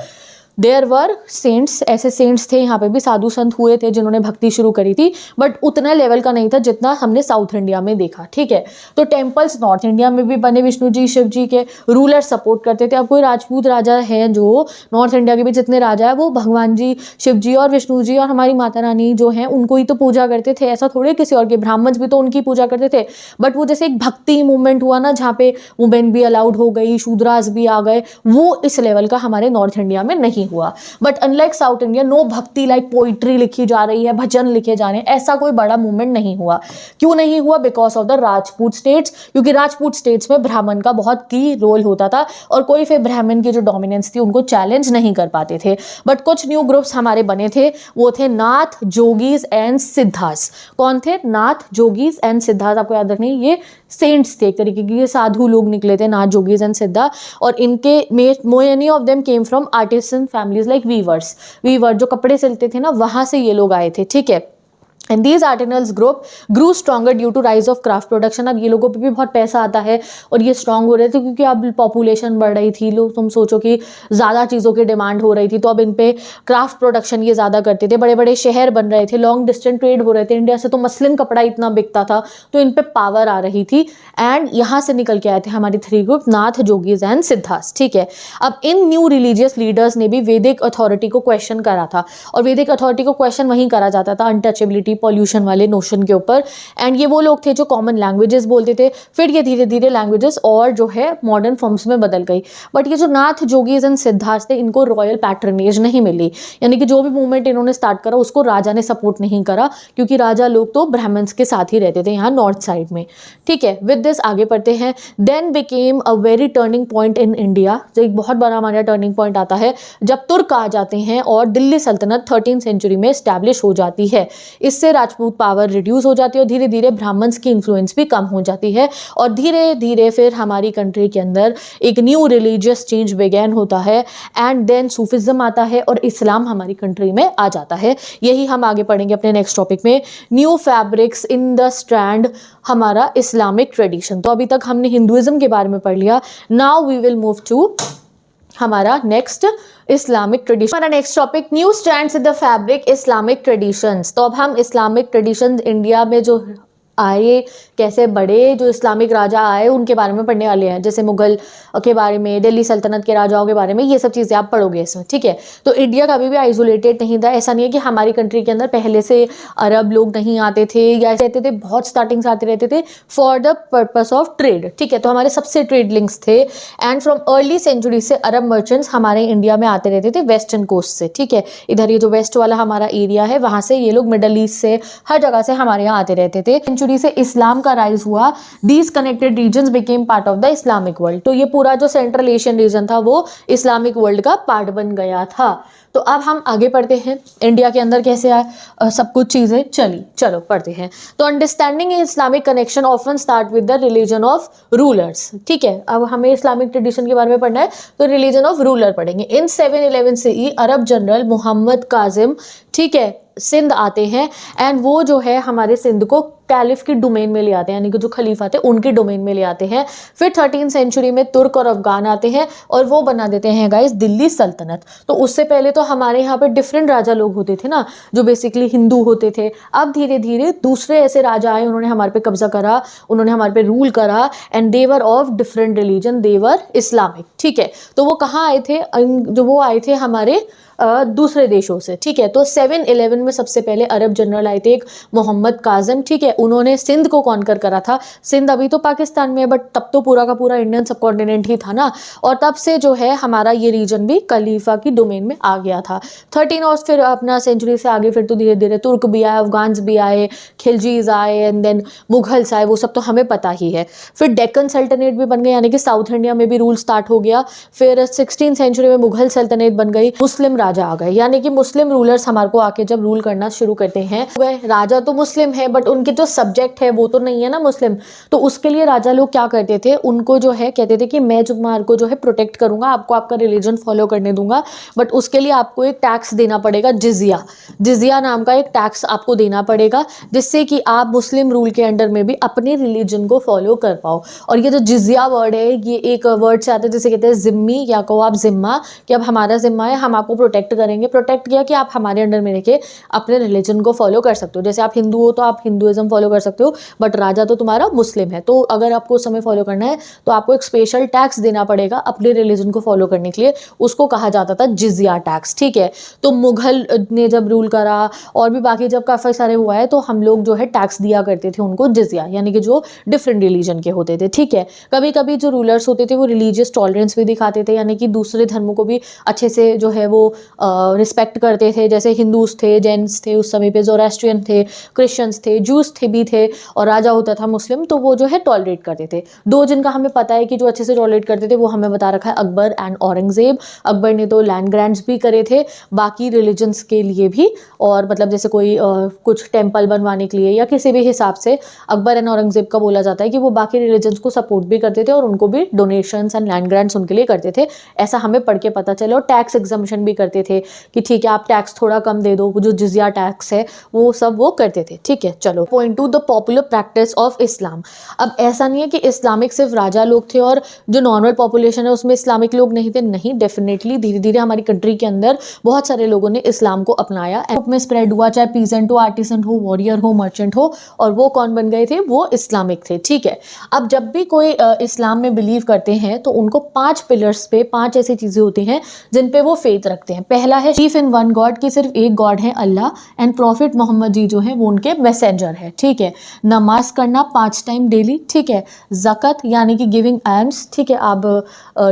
देयर वर सेंट्स, ऐसे सेंट्स थे, यहाँ पे भी साधु संत हुए थे जिन्होंने भक्ति शुरू करी थी, बट उतना लेवल का नहीं था जितना हमने साउथ इंडिया में देखा। ठीक है, तो टेम्पल्स नॉर्थ इंडिया में भी बने, विष्णु जी शिव जी के रूलर सपोर्ट करते थे। अब कोई राजपूत राजा हैं जो नॉर्थ इंडिया के भी जितने राजा है वो भगवान जी शिव जी और विष्णु जी और हमारी माता रानी जो हैं उनको ही तो पूजा करते थे, ऐसा थोड़े किसी और के। ब्राह्मण्स भी तो उनकी पूजा करते थे, बट वो जैसे एक भक्ति मूवमेंट हुआ ना जहाँ पे वुमेन भी अलाउड हो गई, शूद्रास भी आ गए, वो इस लेवल का हमारे नॉर्थ इंडिया में नहीं हुआ। But unlike South India, no bhakti like poetry लिखी जा रही है, भजन लिखे जा रहे हैं, ऐसा कोई बड़ा मूवमेंट नहीं हुआ। क्यों नहीं हुआ? Because of the Rajput states, क्योंकि राजपूत स्टेट्स में ब्राह्मण का बहुत की रोल होता था और कोई फिर ब्राह्मण की जो डोमिनेंस थी उनको चैलेंज नहीं कर पाते थे। बट कुछ न्यू ग्रुप्स हमारे बने थे, वो थे नाथ, जोगीज एंड सिद्धास। कौन थे? नाथ, जोगीज एंड सिद्धास। आपको याद रखनी, ये सेंट्स थे, एक तरीके के ये साधु लोग निकले थे, नाथ, जोगीज एंड सिद्धा। और इनके many of them came from artisan families like weaver जो कपड़े सिलते थे ना, वहां से ये लोग आए थे। ठीक है, and these artisanals group grew stronger due to rise of craft production. अब ये लोगों पे भी बहुत पैसा आता है और ये स्ट्रॉन्ग हो रहे थे क्योंकि अब पॉपुलेशन बढ़ रही थी। लोग, तुम सोचो कि ज़्यादा चीज़ों की डिमांड हो रही थी, तो अब इन पे क्राफ्ट प्रोडक्शन ये ज़्यादा करते थे, बड़े बड़े शहर बन रहे थे, लॉन्ग डिस्टेंस ट्रेड हो रहे थे इंडिया से, तो मसलिन कपड़ा इतना बिकता था, तो इन पे पावर आ रही थी। एंड यहाँ से निकल के आए थे हमारी थ्री ग्रुप, नाथ, जोगीज एंड सिद्धास। ठीक है, अब इन न्यू रिलीजियस लीडर्स ने भी वैदिक अथॉरिटी को क्वेश्चन करा था, और वैदिक अथॉरिटी को क्वेश्चन वहीं करा जाता था अनटचेबिलिटी, पॉल्यूशन वाले नोशन के ऊपर। एंड ये वो लोग थे जो कॉमन लैंग्वेजेस बोलते थे। फिर ये धीरे धीरे लैंग्वेजेस और जो है मॉडर्न फॉर्म्स में बदल गई। बट ये जो नाथ, जोगीज एंड सिद्धास थे, इनको रॉयल पैट्रनेज नहीं मिली, यानी कि जो भी मूवमेंट इन्होंने स्टार्ट करा उसको राजा ने सपोर्ट नहीं करा, क्योंकि राजा लोग तो ब्राह्मण्स के साथ ही रहते थे यहाँ नॉर्थ साइड में। ठीक है, विद दिस आगे बढ़ते हैं। Then became a very turning point in India, जो एक बहुत बड़ा हमारा टर्निंग पॉइंट आता है जब तुर्क आ जाते हैं और दिल्ली सल्तनत 13th सेंचुरी में स्टैब्लिश हो जाती है। इससे राजपूत पावर रिड्यूस हो जाती है और धीरे धीरे ब्राह्मण्स की इन्फ्लुएंस भी कम हो जाती है, और धीरे धीरे फिर हमारी कंट्री के अंदर एक न्यू रिलीजियस चेंज बिगैन होता है। एंड देन सूफिज्म आता है और इस्लाम हमारी कंट्री में आ जाता है। यही हम आगे पढ़ेंगे अपने नेक्स्ट टॉपिक में, new fabrics in the strand, हमारा इस्लामिक ट्रेडिशन। तो अभी तक हमने हिंदुइज्म के बारे में पढ़ लिया, now we will move to हमारा नेक्स्ट इस्लामिक ट्रेडिशन। हमारा next topic, new strands in the fabric Islamic traditions. तो अब हम इस्लामिक ट्रेडिशंस इंडिया में जो आए, कैसे बड़े जो इस्लामिक राजा आए उनके बारे में पढ़ने वाले हैं, जैसे मुगल के बारे में, दिल्ली सल्तनत के राजाओं के बारे में, ये सब चीज़ें आप पढ़ोगे इसमें। ठीक है, तो इंडिया कभी भी आइसोलेटेड नहीं था। ऐसा नहीं है कि हमारी कंट्री के अंदर पहले से अरब लोग नहीं आते थे या ऐसे रहते थे, बहुत स्टार्टिंग से आते रहते थे for the purpose of trade. ठीक है, तो हमारे सबसे ट्रेड लिंक्स थे। एंड फ्रॉम अर्ली सेंचुरी से अरब मर्चेंट्स हमारे इंडिया में आते रहते थे वेस्टर्न कोस्ट से। ठीक है, इधर ये जो वेस्ट वाला हमारा एरिया है वहाँ से ये लोग मिडल ईस्ट से हर जगह से हमारे यहाँ आते रहते थे। सेंचुरी से इस्लाम का राइज हुआ, these connected regions became part of the Islamic world. तो ये पूरा जो सेंट्रल एशियन रीजन था वो इस्लामिक वर्ल्ड का पार्ट बन गया था। तो अब हम आगे पढ़ते हैं इंडिया के अंदर कैसे आए सब कुछ चीज़ें। चलो पढ़ते हैं। तो understanding Islamic connection often start with the religion of rulers. ठीक है, अब हमें इस्लामिक ट्रेडिशन के बारे में पढ़ना है, तो रिलीजन ऑफ रूलर पढ़ेंगे। इन 711 CE अरब जनरल मोहम्मद काजिम, ठीक है, सिंध आते हैं। एंड वो जो है हमारे सिंध को कैलिफ की डोमेन में ले आते हैं, यानी कि जो खलीफा थे उनकी डोमेन में ले आते हैं। फिर 13th सेंचुरी में तुर्क और अफगान आते हैं और वो बना देते हैं गाइस दिल्ली सल्तनत। तो उससे पहले तो हमारे यहाँ पे डिफरेंट राजा लोग होते थे ना, जो बेसिकली हिंदू होते थे। अब धीरे धीरे दूसरे ऐसे राजा आए, उन्होंने हमारे पे कब्जा करा, उन्होंने हमारे पे रूल करा, and they were of different religion, they were Islamic. ठीक है, तो वो कहाँ आए थे? जो वो आए थे हमारे दूसरे देशों से, ठीक है। तो 711 में सबसे पहले अरब जनरल आए थे, एक मोहम्मद काजम, ठीक है। उन्होंने सिंध को कॉन्कर करा था। सिंध अभी तो पाकिस्तान में है, बट तब तो पूरा का पूरा इंडियन सब कॉन्टिनेंट ही था ना, और तब से जो है हमारा ये रीजन भी खलीफा की डोमेन में आ गया था। 13 और फिर अपना सेंचुरी से आगे फिर तो धीरे धीरे तुर्क भी आए, अफगान्स भी आए, खिलजीज आए, एंड देन मुगल्स आए, वो सब तो हमें पता ही है। फिर डेक्कन सल्तनत भी बन गई, यानी कि साउथ इंडिया में भी रूल स्टार्ट हो गया। फिर 16th सेंचुरी में मुगल सल्तनत बन गई, मुस्लिम राजा आ गए, यानी कि मुस्लिम रूलर्स हमारे को आके जब रूल करना शुरू करते हैं, राजा तो मुस्लिम है बट उनके जो सब्जेक्ट है वो तो नहीं है ना मुस्लिम। तो उसके लिए राजा लोग क्या करते थे, उनको जो है कहते थे कि मैं तुम्हारे को जो है प्रोटेक्ट करूंगा, आपको आपका रिलीजन फॉलो करने दूंगा, बट उसके लिए आपको एक टैक्स देना पड़ेगा, जिजिया। जिजिया नाम का एक टैक्स आपको देना पड़ेगा, जिससे कि आप मुस्लिम रूल के अंडर में भी अपने रिलीजन को फॉलो कर पाओ। और ये जो जिजिया वर्ड है, ये एक वर्ड से आता है जिसे कहते हैं जिम्मी, या कहो आप जिम्मा, कि अब हमारा जिम्मा है, हम आपको प्रोटेक्ट करेंगे। प्रोटेक्ट किया कि आप हमारे अंडर में रह के अपने रिलीजन को फॉलो कर सकते हो। जैसे आप हिंदू हो तो आप हिंदुइज्म फॉलो कर सकते हो, बट राजा तो तुम्हारा मुस्लिम है, तो अगर आपको उस समय फॉलो करना है तो आपको एक स्पेशल टैक्स देना पड़ेगा अपने रिलीजन को फॉलो करने के लिए। उसको कहा जाता था जिजिया टैक्स, ठीक है। तो मुगल ने जब रूल करा और भी बाकी जब काफ़ी सारे हुआ है, तो हम लोग जो है टैक्स दिया करते थे उनको जिजिया, यानी कि जो डिफरेंट रिलीजन के होते थे, ठीक है। कभी कभी जो रूलर्स होते थे वो रिलीजियस टॉलरेंस भी दिखाते थे, यानी कि दूसरे धर्मों को भी अच्छे से जो है वो रिस्पेक्ट करते थे। जैसे हिंदूज थे, जैन्स थे, उस समय पे जोरास्ट्रियन थे, क्रिश्चियंस थे, जूस थे भी थे, और राजा होता था मुस्लिम, तो वो जो है टॉलरेट करते थे। दो जिनका हमें पता है कि जो अच्छे से टॉलरेट करते थे वो हमें बता रखा है, अकबर एंड औरंगजेब। अकबर ने तो लैंड ग्रांट्स भी करे थे बाकी रिलीजन्स के लिए भी, और मतलब जैसे कोई कुछ टेम्पल बनवाने के लिए या किसी भी हिसाब से अकबर एंड औरंगजेब का बोला जाता है कि वो बाकी रिलीजन्स को सपोर्ट भी करते थे और उनको भी डोनेशंस एंड लैंड ग्रांट्स उनके लिए करते थे, ऐसा हमें पढ़ के पता चला। और टैक्स एग्जम्पशन भी करते थे कि ठीक है आप टैक्स थोड़ा कम दे दो, जो जिजिया टैक्स है वो सब वो करते थे, ठीक है। चलो point two, the popular practice of Islam. अब ऐसा नहीं है कि इस्लामिक सिर्फ राजा लोग थे और जो नॉर्मल पॉपुलेशन है उसमें इस्लामिक लोग नहीं थे, नहीं, डेफिनेटली धीरे धीरे हमारी कंट्री के अंदर बहुत सारे लोगों ने इस्लाम को अपनाया, में स्प्रेड हुआ, चाहे पीजेंट हो, आर्टिसन हो, वॉरियर हो, मर्चेंट हो, और वो कौन बन गए थे, वो इस्लामिक थे, ठीक है। अब जब भी कोई इस्लाम में बिलीव करते हैं तो उनको 5 पिलर्स पे 5 ऐसी चीजें होती हैं जिन पे वो फेथ रखते हैं। पहला है बिलीफ इन वन गॉड, कि सिर्फ एक गॉड है अल्लाह, एंड प्रॉफिट मोहम्मद जी जो है वो उनके मैसेंजर है, ठीक है। नमाज करना 5 टाइम डेली, ठीक है। ज़कत यानी कि गिविंग आल्म्स, ठीक है, आप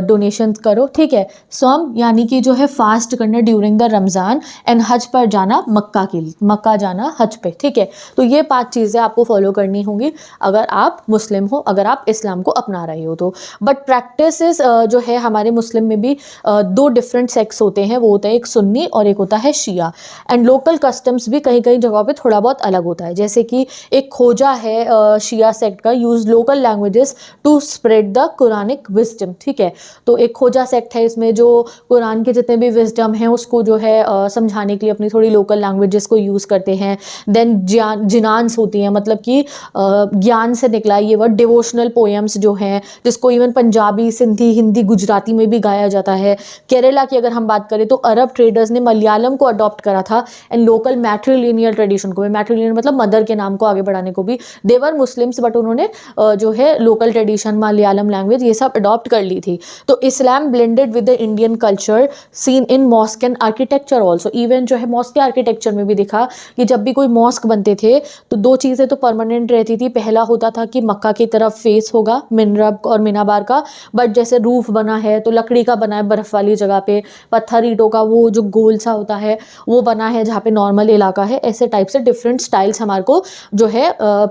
डोनेशन करो, ठीक है। सौम यानी कि जो है फास्ट करना ड्यूरिंग द रमज़ान, एंड हज पर जाना, मक्का जाना हज पे, ठीक है। तो ये 5 चीज़ें आपको फॉलो करनी होंगी अगर आप मुस्लिम हो, अगर आप इस्लाम को अपना रहे हो तो। बट प्रैक्टिसेस जो है हमारे मुस्लिम में भी 2 डिफरेंट सेक्ट्स होते हैं, वो होता है एक सुन्नी और एक होता है शिया, एंड लोकल कस्टम्स भी कहीं कहीं जगहों पे थोड़ा बहुत अलग होता है। जैसे कि एक खोजा है शिया सेक्ट का, use local languages to spread the Quranic wisdom, ठीक है। तो एक खोजा सेक्ट है, इसमें जो कुरान के जितने भी विजडम हैं उसको जो है समझाने के लिए अपनी थोड़ी लोकल लैंग्वेजेस को यूज़ करते हैं। देन जिनान्स होती हैं, मतलब कि ज्ञान से निकला ये वर्ड, डिवोशनल पोएम्स जो हैं जिसको इवन पंजाबी, सिंधी, हिंदी, गुजराती में भी गाया जाता है। केरला की अगर हम बात करें तो अरब ट्रेडर्स ने मलयालम को अडॉप्ट करा था, एंड लोकल मैट्रिलिनियल ट्रेडिशन को भी, मैट्रिलिनियल मतलब मदर के नाम को आगे बढ़ाने को भी, देवर मुस्लिम्स बट उन्होंने जो है लोकल ट्रेडिशन, मलयालम लैंग्वेज, ये सब अडॉप्ट कर ली थी। तो Islam blended with the Indian culture seen in mosque and architecture also. Even जो है मॉस्क के आर्किटेक्चर में भी दिखा कि जब भी कोई मॉस्क बनते थे तो 2 चीज़ें तो परमानेंट रहती थी। पहला होता था कि मक्का की तरफ फेस होगा, मिनरब और मीनाबार का, बट जैसे रूफ बना है तो लकड़ी का बना है बर्फ वाली जगह पे, पत्थर ईंटों का वो जो गोल सा होता है वो बना है जहाँ पे नॉर्मल इलाका है। ऐसे टाइप से डिफरेंट स्टाइल्स हमारे को जो है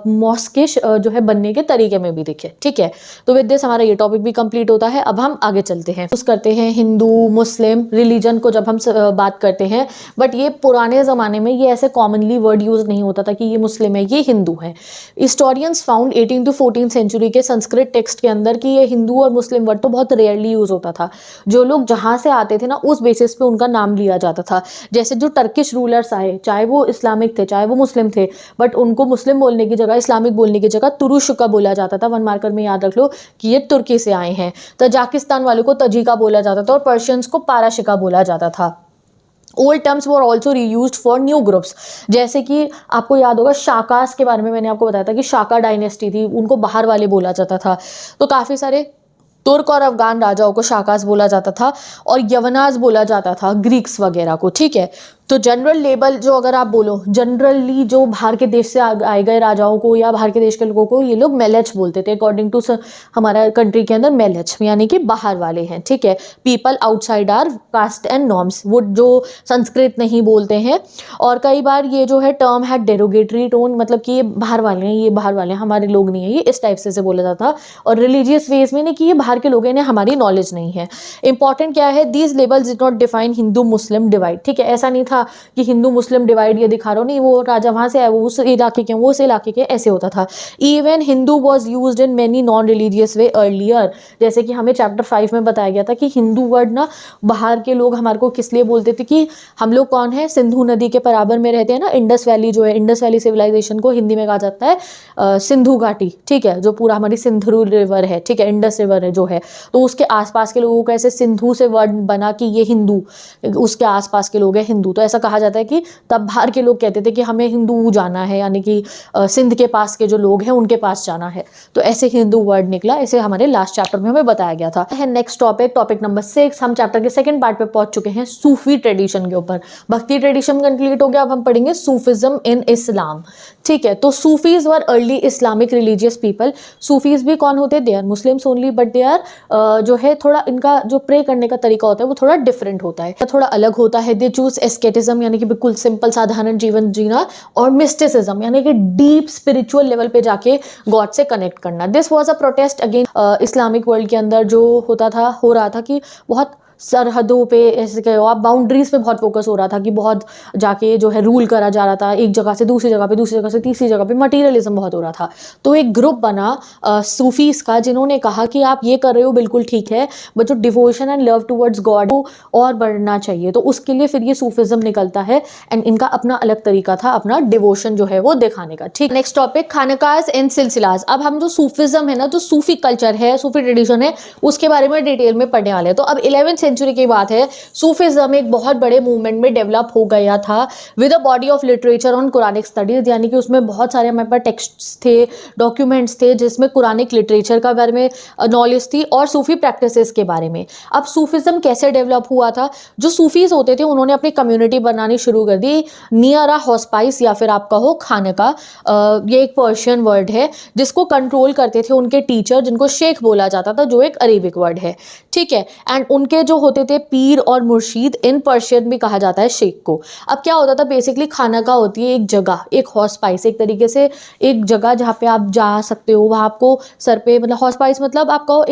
मॉस्क के जो है बनने के तरीके में भी दिखे, ठीक है। तो विद दिस हमारा ये टॉपिक भी कंप्लीट होता है। अब हम आगे चलते हैं, यूज करते हैं हिंदू मुस्लिम रिलीजन को जब हम बात करते हैं, बट ये पुराने ज़माने में ये ऐसे कॉमनली वर्ड यूज़ नहीं होता था कि ये मुस्लिम है, ये हिंदू है। हिस्टोरियंस फाउंड 18 to 14 सेंचुरी के संस्कृत टेक्स्ट के अंदर कि ये हिंदू और मुस्लिम वर्ड तो बहुत रेयरली यूज़ होता था। जो लोग जहाँ से आते थे ना उस बेसिस पे उनका नाम लिया जाता था। जैसे जो टर्किश रूलर्स आए, चाहे वो इस्लामिक थे चाहे वो मुस्लिम थे, बट उनको मुस्लिम बोलने की जगह, इस्लामिक बोलने की जगह तुरुष्का बोला जाता था। 1 मार्कर में याद रख लो कि ये तुर्की से आए हैं। तजाकिस्तान वालों को तजीका बोला जाता था और पर्शियंस को पाराशिका बोला जाता था। Old terms were also reused for new groups, जैसे कि आपको याद होगा शाकास के बारे में मैंने आपको बताया था कि शाका डायनेस्टी थी, उनको बाहर वाले बोला जाता था। तो काफ़ी सारे तुर्क और अफगान राजाओं को शाकास बोला जाता था और यवनास बोला जाता था ग्रीक्स वगैरह को, ठीक है। तो जनरल लेबल जो अगर आप बोलो, जनरली जो बाहर के देश से आए गए राजाओं को या बाहर के देश के लोगों को ये लोग मेलेच बोलते थे, अकॉर्डिंग टू हमारा कंट्री के अंदर मेलेच यानी कि बाहर वाले हैं, ठीक है। People outside our caste and norms, वो जो संस्कृत नहीं बोलते हैं। और कई बार ये जो है टर्म है डेरोगेटरी टोन, मतलब कि ये बाहर वाले हैं, ये बाहर वाले हैं, हमारे लोग नहीं है, ये इस टाइप से बोला जाता। और रिलीजियस वेज में नहीं कि ये बाहर के लोग हैं, हमारी नॉलेज नहीं है। इंपॉर्टेंट क्या है, these labels did not define Hindu Muslim divide, ठीक है। ऐसा नहीं था कि हिंदू मुस्लिम डिवाइड ये दिखा रहा हूँ, नहीं वो राजा वहां से आया, वो उस इलाके के, वो उस इलाके के, ऐसे होता था। Even Hindu was used in many non religious way earlier, जैसे कि हमें चैप्टर 5 में बताया गया था कि हिंदू वर्ड ना बाहर के लोग हमारे को किस लिए बोलते थे कि हम लोग कौन है, सिंधु नदी के बराबर में रहते हैं ना, इंडस वैली जो है, इंडस वैली सिविलाइजेशन को हिंदी में कहा जाता है सिंधु घाटी, ठीक है, जो पूरा हमारी सिंधु रिवर है, ठीक है, इंडस रिवर है जो है, तो उसके आसपास के लोगों को ऐसे सिंधु से वर्ड बना कि ये हिंदू, उसके आसपास के लोग हैं हिंदू। तो ऐसा कहा जाता है कि तब बाहर के लोग कहते थे कि हमें हिंदू जाना है, यानी कि सिंध के पास के जो लोग हैं उनके पास जाना है, तो ऐसे हिंदू वर्ड निकला, ऐसे हमारे लास्ट चैप्टर में हमें बताया गया था। नेक्स्ट टॉपिक नंबर 6, हम चैप्टर के सेकंड पार्ट पे पहुंच चुके हैं, सूफी ट्रेडिशन के ऊपर। भक्ति ट्रेडिशन कंप्लीट हो गया, अब हम पढ़ेंगे सूफिज्म इन इस्लाम, ठीक है। तो Sufis were early Islamic religious people. Sufis भी कौन होते हैं, they are Muslims only, but they are जो है थोड़ा इनका जो प्रे करने का तरीका होता है वो थोड़ा डिफरेंट होता है, थोड़ा अलग होता है। दे चूज एस्केटिज्म यानी कि बिल्कुल सिंपल साधारण जीवन जीना, और मिस्टिसिज्म यानी कि डीप स्पिरिचुअल लेवल पे जाके गॉड से कनेक्ट करना। This was a protest against Islamic world के अंदर जो होता था, हो रहा था कि बहुत सरहदों पे, ऐसे कहो आप, बाउंड्रीज पे बहुत फोकस हो रहा था कि बहुत जाके जो है रूल करा जा रहा था, एक जगह से दूसरी जगह पे, दूसरी जगह से तीसरी जगह पे, मटीरियलिज्म बहुत हो रहा था। तो एक ग्रुप बना सूफीज का, जिन्होंने कहा कि आप ये कर रहे हो बिल्कुल ठीक है, बट जो devotion and love towards God को और बढ़ना चाहिए, तो उसके लिए फिर ये सूफिज्म निकलता है। एंड इनका अपना अलग तरीका था अपना डिवोशन जो है वो दिखाने का, ठीक। Next topic, खानकाज and सिलसिलाज। अब हम जो सूफिज्म है ना, जो सूफी कल्चर है, सूफी ट्रेडिशन है, उसके बारे में डिटेल में पढ़ने वाले हैं। तो अब 11वीं सेंचुरी की बात है, सूफिज्म एक बहुत बड़े मूवमेंट में डेवलप हो गया था with a body of literature on Quranic studies, यानी कि उसमें बहुत सारे हमारे पास टेक्स्ट्स थे, डॉक्यूमेंट्स थे, जिसमें कुरानिक लिटरेचर का बारे में नॉलेज थी और सूफी प्रैक्टिसेस के बारे में। अब सूफिज्म कैसे डेवलप हुआ था, जो सूफीज होते थे उन्होंने अपनी कम्युनिटी बनानी शुरू कर दी नियर अ हॉस्पाइस, या फिर आप कहो खानका, ये एक पर्शियन वर्ड है जिसको कंट्रोल करते थे उनके टीचर, जिनको शेख बोला जाता था, जो एक अरेबिक वर्ड है, ठीक है। एंड उनके जो होते थे पीर और मुर्शीद, इन पर्शियन भी कहा जाता है शेख को। अब क्या होता था, बेसिकली खानका होती है एक जगह, एक हॉस्पाइस, एक तरीके से एक जगह जहाँ पे आप जा सकते हो, वहाँ आपको सर पे, मतलब हॉस्पाइस मतलब आप कहो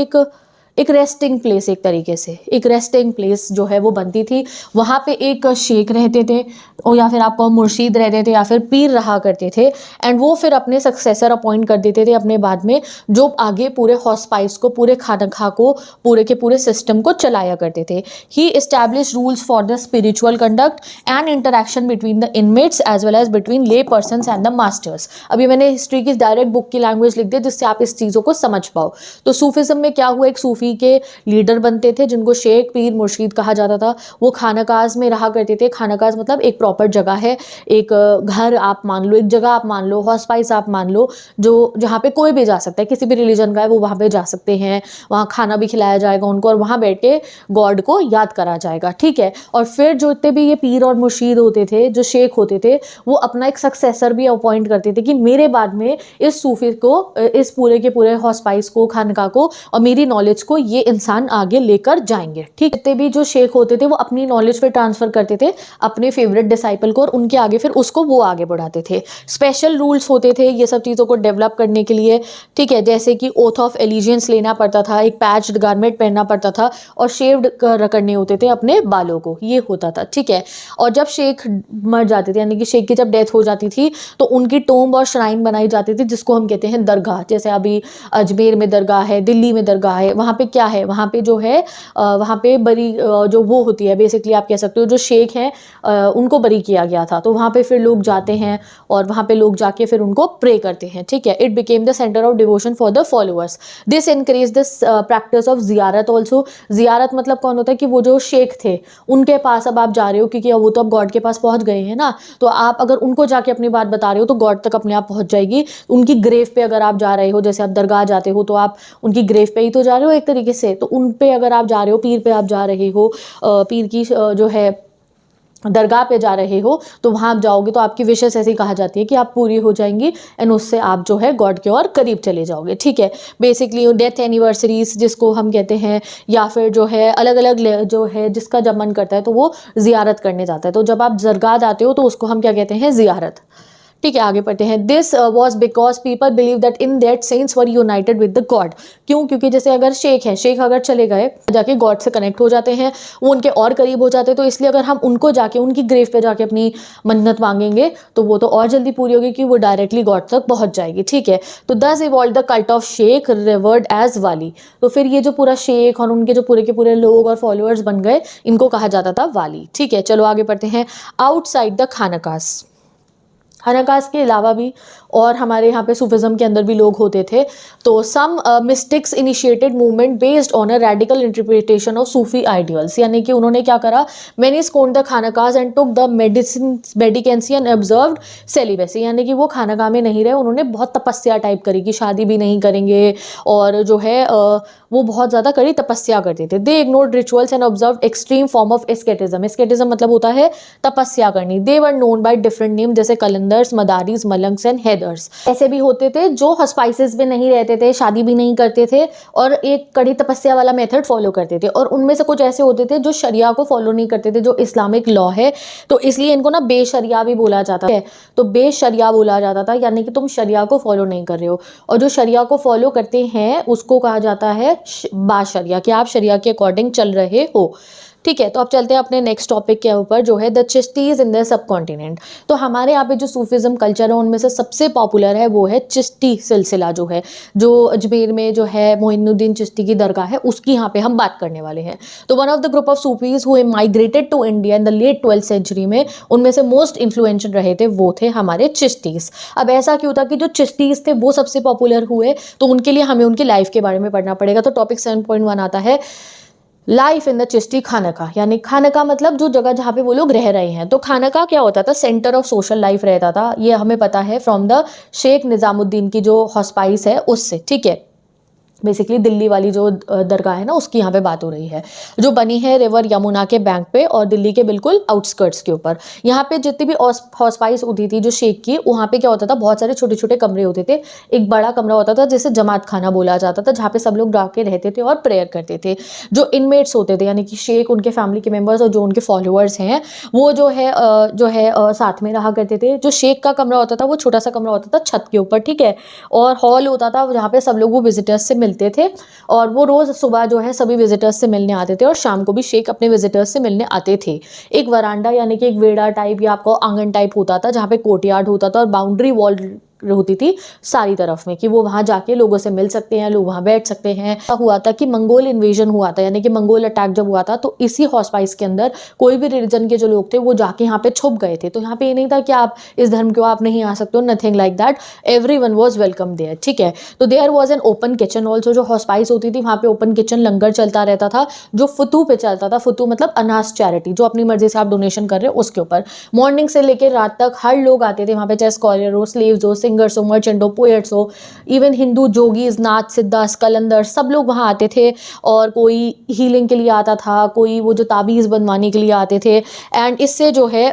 एक रेस्टिंग प्लेस, एक तरीके से एक रेस्टिंग प्लेस जो है वो बनती थी। वहाँ पे एक शेख रहते थे, और या फिर आपको मुर्शीद रहते थे, या फिर पीर रहा करते थे। एंड वो फिर अपने सक्सेसर अपॉइंट कर देते थे अपने बाद में, जो आगे पूरे हॉस्पाइस को, पूरे खानखा को, पूरे के पूरे सिस्टम को चलाया करते थे। He establish rules for the spiritual conduct and interaction between the inmates as well as between lay persons and the masters. अभी मैंने हिस्ट्री की डायरेक्ट बुक की लैंग्वेज लिख दी जिससे आप इस चीज़ों को समझ पाओ। तो सूफिज्म में क्या हुआ, एक सूफी के लीडर बनते थे जिनको शेख, पीर, मुर्शीद कहा जाता था। वो खानकाज में रहा करते थे। खानकाज मतलब एक प्रॉपर जगह है, एक घर आप मान लो, एक जगह आप मान लो, हॉस्पाइस आप मान लो, जो जहाँ पे कोई भी जा सकता है, किसी भी रिलीजन का है वो वहाँ पे जा सकते हैं, वहाँ खाना भी खिलाया जाएगा उनको, और वहाँ बैठ के गॉड को याद करा जाएगा, ठीक है। और फिर जो इतने भी ये पीर और मुर्शीद होते थे, जो शेख होते थे, वो अपना एक सक्सेसर भी अपॉइंट करते थे कि मेरे बाद में इस सूफी को, इस पूरे के पूरे हॉस्पाइस को, खानका को और मेरी नॉलेज को ये इंसान आगे लेकर जाएंगे, ठीक। जितने भी जो शेख होते थे वो अपनी नॉलेज फिर ट्रांसफर करते थे अपने फेवरेट डिसाइपल को, और उनके आगे फिर उसको वो आगे बढ़ाते थे। स्पेशल रूल्स होते थे ये सब चीज़ों को डेवलप करने के लिए, ठीक है, जैसे कि ओथ ऑफ एलिजियंस लेना पड़ता था, एक पैच्ड गारमेंट पहनना पड़ता था, और शेव्ड करने होते थे अपने बालों को, ये होता था, ठीक है। और जब शेख मर जाते थे, यानी कि शेख की जब डेथ हो जाती थी, तो उनकी टोम्ब और श्राइन बनाई जाती थी, जिसको हम कहते हैं दरगाह। जैसे अभी अजमेर में दरगाह है, दिल्ली में दरगाह है, वहाँ पे क्या है, वहाँ पे जो है वहाँ पे बरी जो वो होती है, बेसिकली आप कह सकते हो जो शेख हैं उनको बरी किया गया था, तो वहाँ पे फिर लोग जाते हैं और वहाँ पे लोग जाके फिर उनको प्रे करते हैं, ठीक है। It became the centre of devotion for the followers. This increase this practice of जियारत ऑल्सो। जियारत मतलब कौन होता है कि वो जो शेख थे उनके पास अब आप जा रहे हो, क्योंकि वो तो अब गॉड के पास पहुँच गए हैं ना, तो आप अगर उनको जाके अपनी बात बता रहे हो तो गॉड तक अपने आप पहुँच जाएगी। उनकी ग्रेव पे अगर आप जा रहे हो, जैसे आप दरगाह जाते हो तो आप उनकी ग्रेव पे ही तो जा रहे हो एक तरीके से, तो उन पे अगर आप जा रहे हो, पीर पे आप जा रहे हो, पीर की जो है दरगाह पे जा रहे हो, तो वहाँ आप जाओगे तो आपकी विशेस ऐसी कहा जाती है कि आप पूरी हो जाएंगी एंड उससे आप जो है गॉड के और करीब चले जाओगे, ठीक है। बेसिकली डेथ एनिवर्सरीज जिसको हम कहते हैं, या फिर जो है अलग अलग जो है जिसका जब मन करता है तो वो जियारत करने जाता है। तो जब आप दरगाह जाते हो तो उसको हम क्या कहते हैं, जियारत, ठीक है। आगे पढ़ते हैं। This was because people believe that in that saints were united with the god. क्यों? क्योंकि जैसे अगर शेख है, शेख अगर चले गए जाके गॉड से कनेक्ट हो जाते हैं, वो उनके और करीब हो जाते हैं, तो इसलिए अगर हम उनको जाके उनकी ग्रेव पे जाके अपनी मन्नत मांगेंगे तो वो तो और जल्दी पूरी होगी कि वो डायरेक्टली गॉड तक पहुंच जाएगी, ठीक है। तो thus evolve the cult of शेख रिवर्ड एज वाली। तो फिर ये जो पूरा शेख और उनके जो पूरे के पूरे लोग और फॉलोअर्स बन गए, इनको कहा जाता था वाली, ठीक है। चलो आगे पढ़ते हैं। आउटसाइड द खानकास, खानकास के अलावा भी और हमारे यहाँ पे सूफिज्म के अंदर भी लोग होते थे। तो some mystics initiated movement based on a radical interpretation of Sufi ideals, यानी कि उन्होंने क्या करा, many scorned the khanqahs and took the mendicancy and observed celibacy, यानी कि वो खानका में नहीं रहे, उन्होंने बहुत तपस्या टाइप करी कि शादी भी नहीं करेंगे, और जो है वो बहुत ज़्यादा कड़ी तपस्या करते थे। They ignored rituals and observe extreme form of asceticism. Asceticism मतलब होता है तपस्या करनी। They were known by different name, जैसे कलंदर्स, मदारीज, मलंग्स एंड हैदर्स। ऐसे भी होते थे जो स्पाइसेस में नहीं रहते थे, शादी भी नहीं करते थे और एक कड़ी तपस्या वाला मेथड फॉलो करते थे। और उनमें से कुछ ऐसे होते थे जो शरिया को फॉलो नहीं करते थे, जो इस्लामिक लॉ है, तो इसलिए इनको ना बेशरिया भी बोला जाता है। तो बेशरिया बोला जाता था, यानी कि तुम शरिया को फॉलो नहीं कर रहे हो। और जो शरिया को फॉलो करते हैं उसको कहा जाता है बाशरिया, कि आप शरिया के अकॉर्डिंग चल रहे हो, ठीक है। तो अब चलते हैं अपने नेक्स्ट टॉपिक के ऊपर, जो है the Chishtis in the subcontinent. तो हमारे यहाँ पे जो सूफिज्म कल्चर है उनमें से सबसे पॉपुलर है वो है चिश्ती सिलसिला, जो है जो अजमेर में जो है मोइनुद्दीन चिश्ती की दरगाह है, उसकी यहाँ पे हम बात करने वाले हैं। तो one of the group of Sufis who migrated to India in the late 12th century में, उनमें से मोस्ट इन्फ्लुएंशियल रहे थे वो थे हमारे चिश्तीज। अब ऐसा क्यों था कि जो चिश्तीज थे वो सबसे पॉपुलर हुए, तो उनके लिए हमें उनकी लाइफ के बारे में पढ़ना पड़ेगा। तो टॉपिक 7.1 आता है लाइफ इन द चिश्ती खानका, यानी खानका मतलब जो जगह जहाँ पे वो लोग रह रहे हैं। तो खानका क्या होता था, सेंटर ऑफ सोशल लाइफ रहता था, ये हमें पता है फ्रॉम द शेख निजामुद्दीन की जो हॉस्पाइस है उससे, ठीक है। बेसिकली दिल्ली वाली जो दरगाह है ना, उसकी यहाँ पे बात हो रही है, जो बनी है रिवर यमुना के बैंक पे और दिल्ली के बिल्कुल आउटस्कर्ट्स के ऊपर। यहाँ पे जितनी भी हॉस्पाइस होती थी जो शेख की, वहाँ पे क्या होता था, बहुत सारे छोटे छोटे कमरे होते थे। एक बड़ा कमरा होता था जिसे जमात खाना बोला जाता था, जहाँ पे सब लोग जाके रहते थे और प्रेयर करते थे। जो इनमेट्स होते थे, यानी कि शेख, उनके फैमिली के मेम्बर्स और जो उनके फॉलोअर्स हैं, वो जो है साथ में रहा करते थे। जो शेख का कमरा होता था वो छोटा सा कमरा होता था छत के ऊपर, ठीक है। और हॉल होता था जहाँ पे सब लोग वो विजिटर्स से मिलते थे, और वो रोज सुबह जो है सभी विजिटर्स से मिलने आते थे और शाम को भी शेख अपने विजिटर्स से मिलने आते थे। एक वरांडा यानी कि एक वेड़ा टाइप या आपको आंगन टाइप होता था, जहाँ पे कोर्टयार्ड होता था और बाउंड्री वॉल होती थी सारी तरफ में, कि वो वहां जाके लोगों से मिल सकते हैं, लोग वहां बैठ सकते हैं। हुआ था कि मंगोल इन्वेजन हुआ था, यानी कि मंगोल अटैक जब हुआ था, तो इसी हॉस्पाइस के अंदर कोई भी रिलीजन के जो लोग थे वो जाके यहाँ पे छुप गए थे। तो यहाँ पे ये नहीं था कि आप इस धर्म को आप नहीं आ सकते हो, nothing like that, everyone was welcome there, ठीक है। तो there was an open kitchen also, जो हॉस्पाइस होती थी वहाँ पे ओपन किचन लंगर चलता रहता था, जो फुतू पे चलता था। फुतू मतलब अनाज चैरिटी, जो अपनी मर्जी से आप डोनेशन कर रहे हो उसके ऊपर। मॉर्निंग से लेकर रात तक हर लोग आते थे वहाँ पे, चाहे स्कॉलर हो, स्लेव्स हो, सिंगर्स हो, मर्चेंट हो, पोएट्स हो, इवन हिंदू जोगीज, नाथ, सिद्धास, कलंदर, सब लोग वहाँ आते थे। और कोई हीलिंग के लिए आता था, कोई वो जो ताबीज़ बनवाने के लिए आते थे। एंड इससे जो है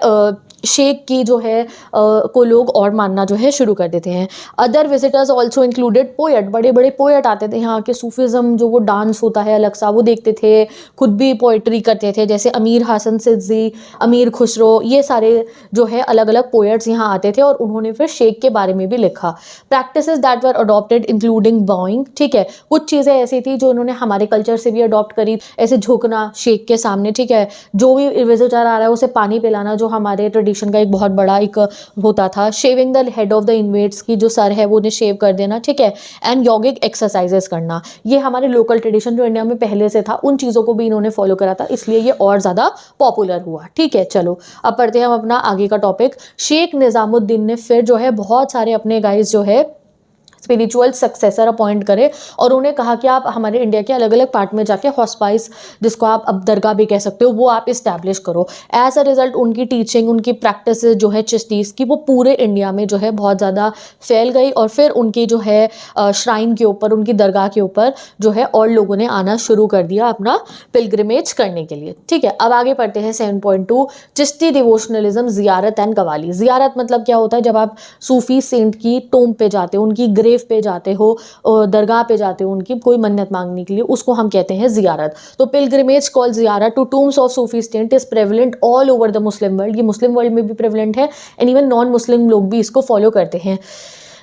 शेख की जो है को लोग और मानना जो है शुरू कर देते हैं। Other visitors also included poet, बड़े बड़े पोएट आते थे यहाँ के। सूफिज्म जो वो डांस होता है अलग सा, वो देखते थे, खुद भी पोइट्री करते थे, जैसे अमीर हसन सिद्दी, अमीर खुसरो, ये सारे जो है अलग अलग पोएट्स यहाँ आते थे और उन्होंने फिर शेख के बारे में भी लिखा। Practices that were adopted including Boeing, ठीक है। कुछ चीज़ें ऐसी थी जो उन्होंने हमारे कल्चर से भी अडॉप्ट करी, ऐसे झुकना शेख के सामने, ठीक है। जो भी विजिटर आ रहा है उसे पानी पिलाना, जो हमारे ट्रेडिशन का एक बहुत बड़ा एक होता था। Shaving the head of the initiates, की जो सर है वो उन्हें शेव कर देना, ठीक है। एंड योगिक एक्सरसाइजेस करना, ये हमारे लोकल ट्रेडिशन जो इंडिया में पहले से था, उन चीज़ों को भी इन्होंने फॉलो करा था, इसलिए ये और ज़्यादा पॉपुलर हुआ, ठीक है। चलो अब पढ़ते हैं हम अपना आगे का टॉपिक। शेख निजामुद्दीन ने फिर जो है बहुत सारे अपने गाइस जो है स्पिरिचुअल सक्सेसर अपॉइंट करे और उन्हें कहा कि आप हमारे इंडिया के अलग अलग पार्ट में जाके हॉस्पाइस, जिसको आप अब दरगाह भी कह सकते हो, वो आप इस्टेब्लिश करो। एज अ रिजल्ट उनकी टीचिंग, उनकी प्रैक्टिस जो है चिश्तीज़ की, वो पूरे इंडिया में जो है बहुत ज़्यादा फैल गई और फिर उनकी जो है श्राइन के ऊपर, उनकी दरगाह के ऊपर जो है और लोगों ने आना शुरू कर दिया अपना पिलग्रिमेज करने के लिए। ठीक है, अब आगे पढ़ते हैं 7.2 चिश्ती डिवोशनलिज्म, जियारत एंड कवाली। जियारत मतलब क्या होता है? जब आप सूफी सेंट की टोम पे जाते हो, उनकी ग्रेव पे जाते हो, दरगाह पे जाते हो उनकी कोई मन्नत मांगने के लिए, उसको हम कहते हैं जियारत। तो पिलग्रिमेज कॉल्ड जियारत to tombs of Sufi saint is prevalent all over the Muslim world. ये मुस्लिम वर्ल्ड में भी प्रेवलेंट है एंड इवन नॉन मुस्लिम लोग भी इसको फॉलो करते हैं।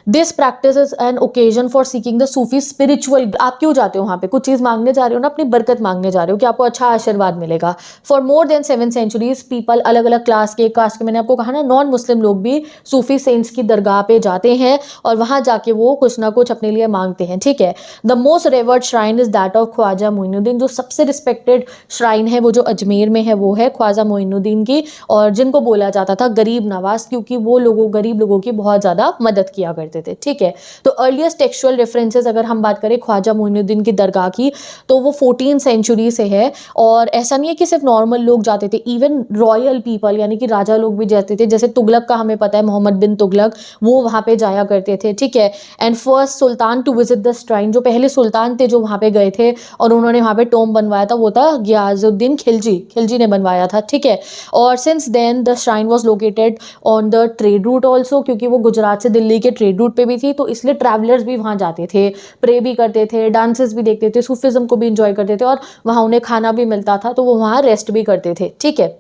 This practice is an occasion for seeking the Sufi spiritual. आप क्यों जाते हो वहाँ पे? कुछ चीज़ मांगने जा रहे हो ना, अपनी बरकत मांगने जा रहे हो कि आपको अच्छा आशीर्वाद मिलेगा। For more than 7 centuries people, अलग अलग क्लास के, कास्ट के, मैंने आपको कहा ना नॉन मुस्लिम लोग भी सूफी सेंट्स की दरगाह पे जाते हैं और वहाँ जाके वो कुछ ना कुछ अपने लिए मांगते हैं। ठीक है, the most revered shrine is that of Khwaja Moinuddin. जो सबसे रिस्पेक्टेड श्राइन है वो जो अजमेर में है वो है ख्वाजा मोइनुद्दीन की, और जिनको बोला जाता था गरीब नवाज, क्योंकि वो लोगों, गरीब लोगों की बहुत ज़्यादा मदद किया करते थे। ठीक है, तो अर्लीस्ट टेक्सचुअल रेफरेंसेस अगर हम बात करें ख्वाजा मोइनुद्दीन की दरगाह की, तो वो 14 सेंचुरी से है। और ऐसा नहीं है कि सिर्फ नॉर्मल लोग जाते थे, इवन रॉयल पीपल यानी कि राजा लोग भी जाते थे। जैसे तुगलक का हमें पता है, मोहम्मद बिन तुगलक, वो वहाँ पे जाया करते थे। ठीक है, and first sultan to visit the shrine, जो पहले सुल्तान थे जो वहाँ पे गए थे और उन्होंने वहाँ पे टोम बनवाया था, वो था गियाजुद्दीन खिलजी ने बनवाया था। ठीक है, और since then the shrine was located on the trade route also, क्योंकि वो गुजरात से दिल्ली के ट्रेड रूट पे भी थी, तो इसलिए ट्रैवलर्स भी वहाँ जाते थे, प्रे भी करते थे, डांसेस भी देखते थे, सूफिज्म को भी इंजॉय करते थे और वहाँ उन्हें खाना भी मिलता था, तो वो वहाँ रेस्ट भी करते थे। ठीक है,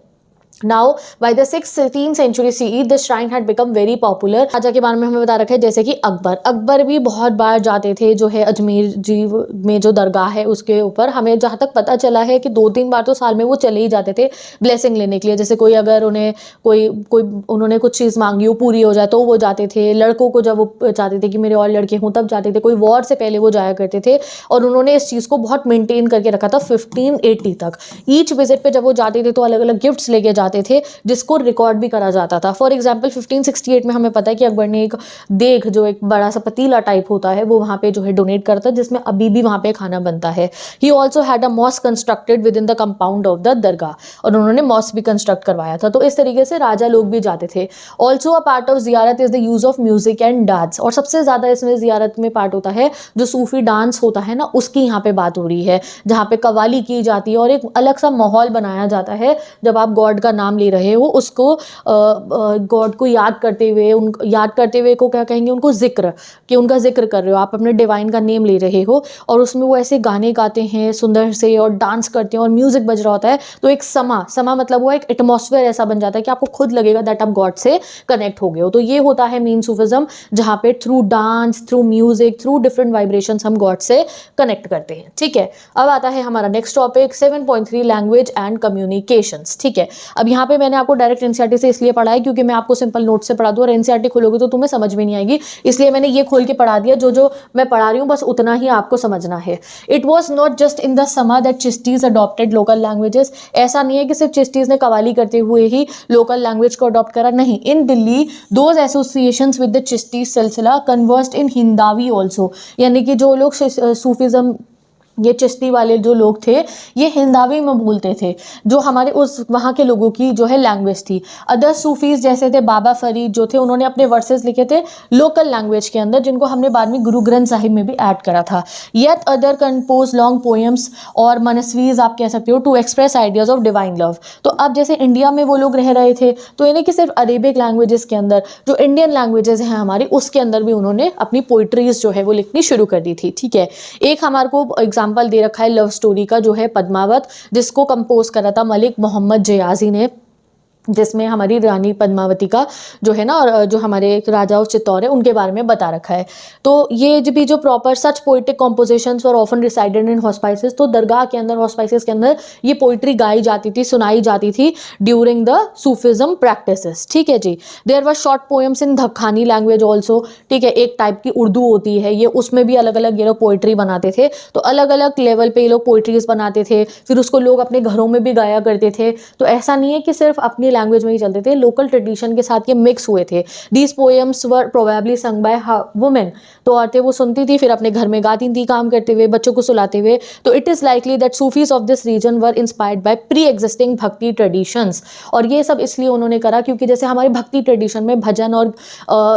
Now, by the 16th century CE, the shrine had become very popular. राजा के बारे में हमें बता रखा है, जैसे कि अकबर भी बहुत बार जाते थे जो है अजमेर जी में जो दरगाह है उसके ऊपर। हमें जहाँ तक पता चला है कि 2-3 बार तो साल में वो चले ही जाते थे ब्लेसिंग लेने के लिए। जैसे कोई अगर उन्हें कोई उन्होंने कुछ चीज़ मांगी हो, पूरी हो जाए, तो वो जाते थे। लड़कों को जब वो चाहते थे कि मेरे और लड़के हों तब जाते थे। कोई वॉर से पहले वो जाया करते थे और उन्होंने इस चीज़ को बहुत मेनटेन करके रखा था 1580 तक। ईच विजिट पे जब वो जाते थे तो अलग अलग गिफ्ट्स लेके जाते थे, जिसको रिकॉर्ड भी करा जाता था। फॉर एग्जाम्पल 1568 में हमें पता है कि अकबर ने एक देग, जो एक बड़ा सा पतीला टाइप होता है, वो वहाँ पे जो है डोनेट करता है, जिसमें अभी भी वहाँ पे खाना बनता है। He also had a mosque constructed within the compound of the dargah, और उन्होंने मॉस्क भी कंस्ट्रक्ट करवाया था। तो इस तरीके से राजा लोग भी जाते थे। ऑल्सो अ पार्ट ऑफ जियारत is the use of music and dance, और सबसे ज़्यादा इसमें जियारत में पार्ट होता है जो सूफी डांस होता है ना, उसकी यहाँ पे बात हो रही है, जहाँ पे कवाली की जाती है और एक अलग सा माहौल बनाया जाता है जब आप गॉड का नाम ले रहे हो, उसको गॉड को याद करते हुए को क्या कहेंगे, उनको जिक्र, कि उनका जिक्र कर रहे हो, आप अपने डिवाइन का नेम ले रहे हो, और उसमें वो ऐसे गाने गाते हैं सुंदर से और डांस करते हैं और म्यूजिक बज रहा होता है। तो एक समा मतलब वो एक एटमॉस्फेयर ऐसा बन जाता है कि आपको खुद लगेगा दैट आप गॉड से कनेक्ट हो गए हो। तो ये होता है मेन सूफिज्म, जहाँ पे through dance, through music, through different vibrations हम गॉड से कनेक्ट करते हैं। ठीक है, अब आता है हमारा next topic 7.3 language and communications. ठीक है, अब यहाँ पे मैंने आपको डायरेक्ट एनसीईआरटी से इसलिए पढ़ा है क्योंकि मैं आपको सिंपल नोट से पढ़ा दूँ और एनसीईआरटी खोलोगे तो तुम्हें समझ में नहीं आएगी, इसलिए मैंने ये खोल के पढ़ा दिया। जो मैं पढ़ा रही हूँ बस उतना ही आपको समझना है। It was not just in the समा दैट चिश्तीज अडॉप्टेड लोकल लैंग्वेजेस। ऐसा नहीं है कि सिर्फ चिश्तीज ने कवाली करते हुए ही लोकल लैंग्वेज को अडॉप्ट करा, नहीं। In Delhi those associations with the Chishti silsila conversed in Hindavi also, यानी कि जो लोग सूफिज्म, ये चिश्ती वाले जो लोग थे, ये हिंदावी में बोलते थे, जो हमारे उस वहाँ के लोगों की जो है लैंग्वेज थी। अदर सूफीज जैसे थे बाबा फरीद जो थे, उन्होंने अपने वर्सेस लिखे थे लोकल लैंग्वेज के अंदर, जिनको हमने बाद में गुरु ग्रंथ साहिब में भी ऐड करा था। Yet other compose long poems और मनस्वीज आप कह सकते हो to express ideas of divine love. तो अब जैसे इंडिया में वो लोग रह रहे थे, तो यानी कि सिर्फ अरेबिक लैंग्वेजेस के अंदर, जो इंडियन लैंग्वेजेस हैं हमारी, उसके अंदर भी उन्होंने अपनी पोइट्रीज जो है वो लिखनी शुरू कर दी थी। ठीक है, एक हमारे को एग्जाम्पल दे रखा है लव स्टोरी का, जो है पद्मावत, जिसको कंपोज करा था मलिक मोहम्मद जयाजी ने, जिसमें हमारी रानी पद्मावती का जो है ना, और जो हमारे राजा और चित्तौर है उनके बारे में बता रखा है। तो ये भी जो प्रॉपर सच पोइटिक कॉम्पोजिशंस और ऑफन रिसाइडेड इन हॉस्पाइसेस, तो दरगाह के अंदर, हॉस्पाइसेस के अंदर ये पोइट्री गाई जाती थी, सुनाई जाती थी ड्यूरिंग द सूफिज्म प्रैक्टिसेस। ठीक है जी। There were short poems in Dakhani language also. ठीक है, एक टाइप की उर्दू होती है ये, उसमें भी अलग अलग ये लोग पोइट्री बनाते थे। तो अलग अलग लेवल पे ये लोग पोइट्रीज बनाते थे, फिर उसको लोग अपने घरों में भी गाया करते थे। तो ऐसा नहीं है कि सिर्फ अपनी लैंग्वेज में ही चलते थे, लोकल ट्रेडिशन के साथ ये मिक्स हुए थे। These poems were probably sung by women, तो औरतें वो सुनती थी, फिर अपने घर में गाती थी काम करते हुए, बच्चों को सुलाते हुए। तो it is likely that Sufis of this region were inspired by pre existing bhakti traditions. और ये सब इसलिए उन्होंने करा क्योंकि जैसे हमारे भक्ति ट्रेडिशन में भजन और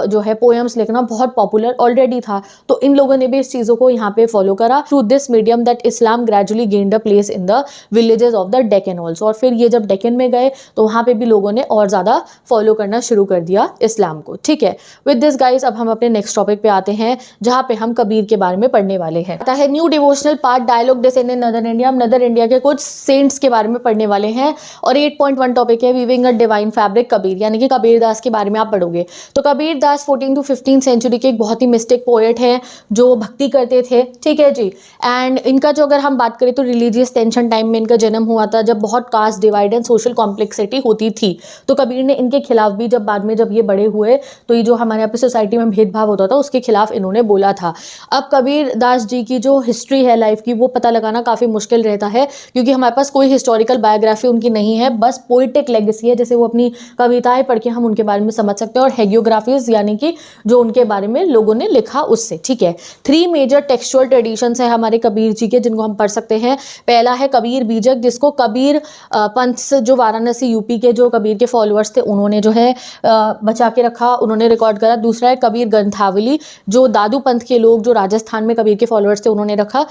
जो है पोएम्स लिखना बहुत पॉपुलर ऑलरेडी था, तो इन लोगों ने भी इस चीज़ों को यहाँ पे फॉलो करा। Through this medium that Islam gradually gained a place in the villages of the Deccan also. और फिर ये जब डेक्कन में गए तो वहाँ पे भी लोगों ने और ज़्यादा फॉलो करना शुरू कर दिया इस्लाम को। ठीक है, विद दिस गाइज अब हम अपने नेक्स्ट टॉपिक पे आते हैं, जहाँ पे हम कबीर के बारे में पढ़ने वाले हैं। आता है new devotional part dialogue descend in northern India. हम नदर इंडिया के कुछ सेंट्स के बारे में पढ़ने वाले हैं। और 8.1 टॉपिक है weaving a divine fabric Kabir, यानी कि कबीर दास के बारे में आप पढ़ोगे। तो कबीर दास 14 to 15 सेंचुरी के एक बहुत ही मिस्टिक पोएट हैं जो भक्ति करते थे। ठीक है जी। एंड इनका जो अगर हम बात करें तो रिलीजियस टेंशन टाइम में इनका जन्म हुआ था, जब बहुत caste divide and social complexity होती थी। तो कबीर ने इनके खिलाफ भी जब बाद में जब ये बड़े हुए तो ये जो हमारे यहाँ पे सोसाइटी में भेदभाव होता था उसके खिलाफ इन्होंने बोला था। अब कबीर दास जी की जो हिस्ट्री है लाइफ की वो पता लगाना काफ़ी मुश्किल रहता है, क्योंकि हमारे पास कोई हिस्टोरिकल बायोग्राफी उनकी नहीं है, बस पोइटिक लेगेसी है। जैसे वो अपनी कविताएं पढ़ के हम उनके बारे में समझ सकते हैं, और हेगियोग्राफीज यानी कि जो उनके बारे में लोगों ने लिखा उससे। ठीक है, 3 मेजर टेक्सचुअल ट्रेडिशंस है हमारे कबीर जी के जिनको हम पढ़ सकते हैं। पहला है कबीर बीजक, जिसको कबीर पंथ जो वाराणसी यूपी के जो कबीर के फॉलोअर्स थे उन्होंने जो है बचा के रखा, उन्होंने रिकॉर्ड करा। दूसरा है कबीर ग्रंथावली, जो दादू पंथ के लोग जो राजस्थान में कबीर के फॉलोअर्स थे उन्होंने रखा।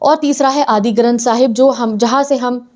और तीसरा है आदि ग्रंथ साहिब, जो हम जहाँ से हम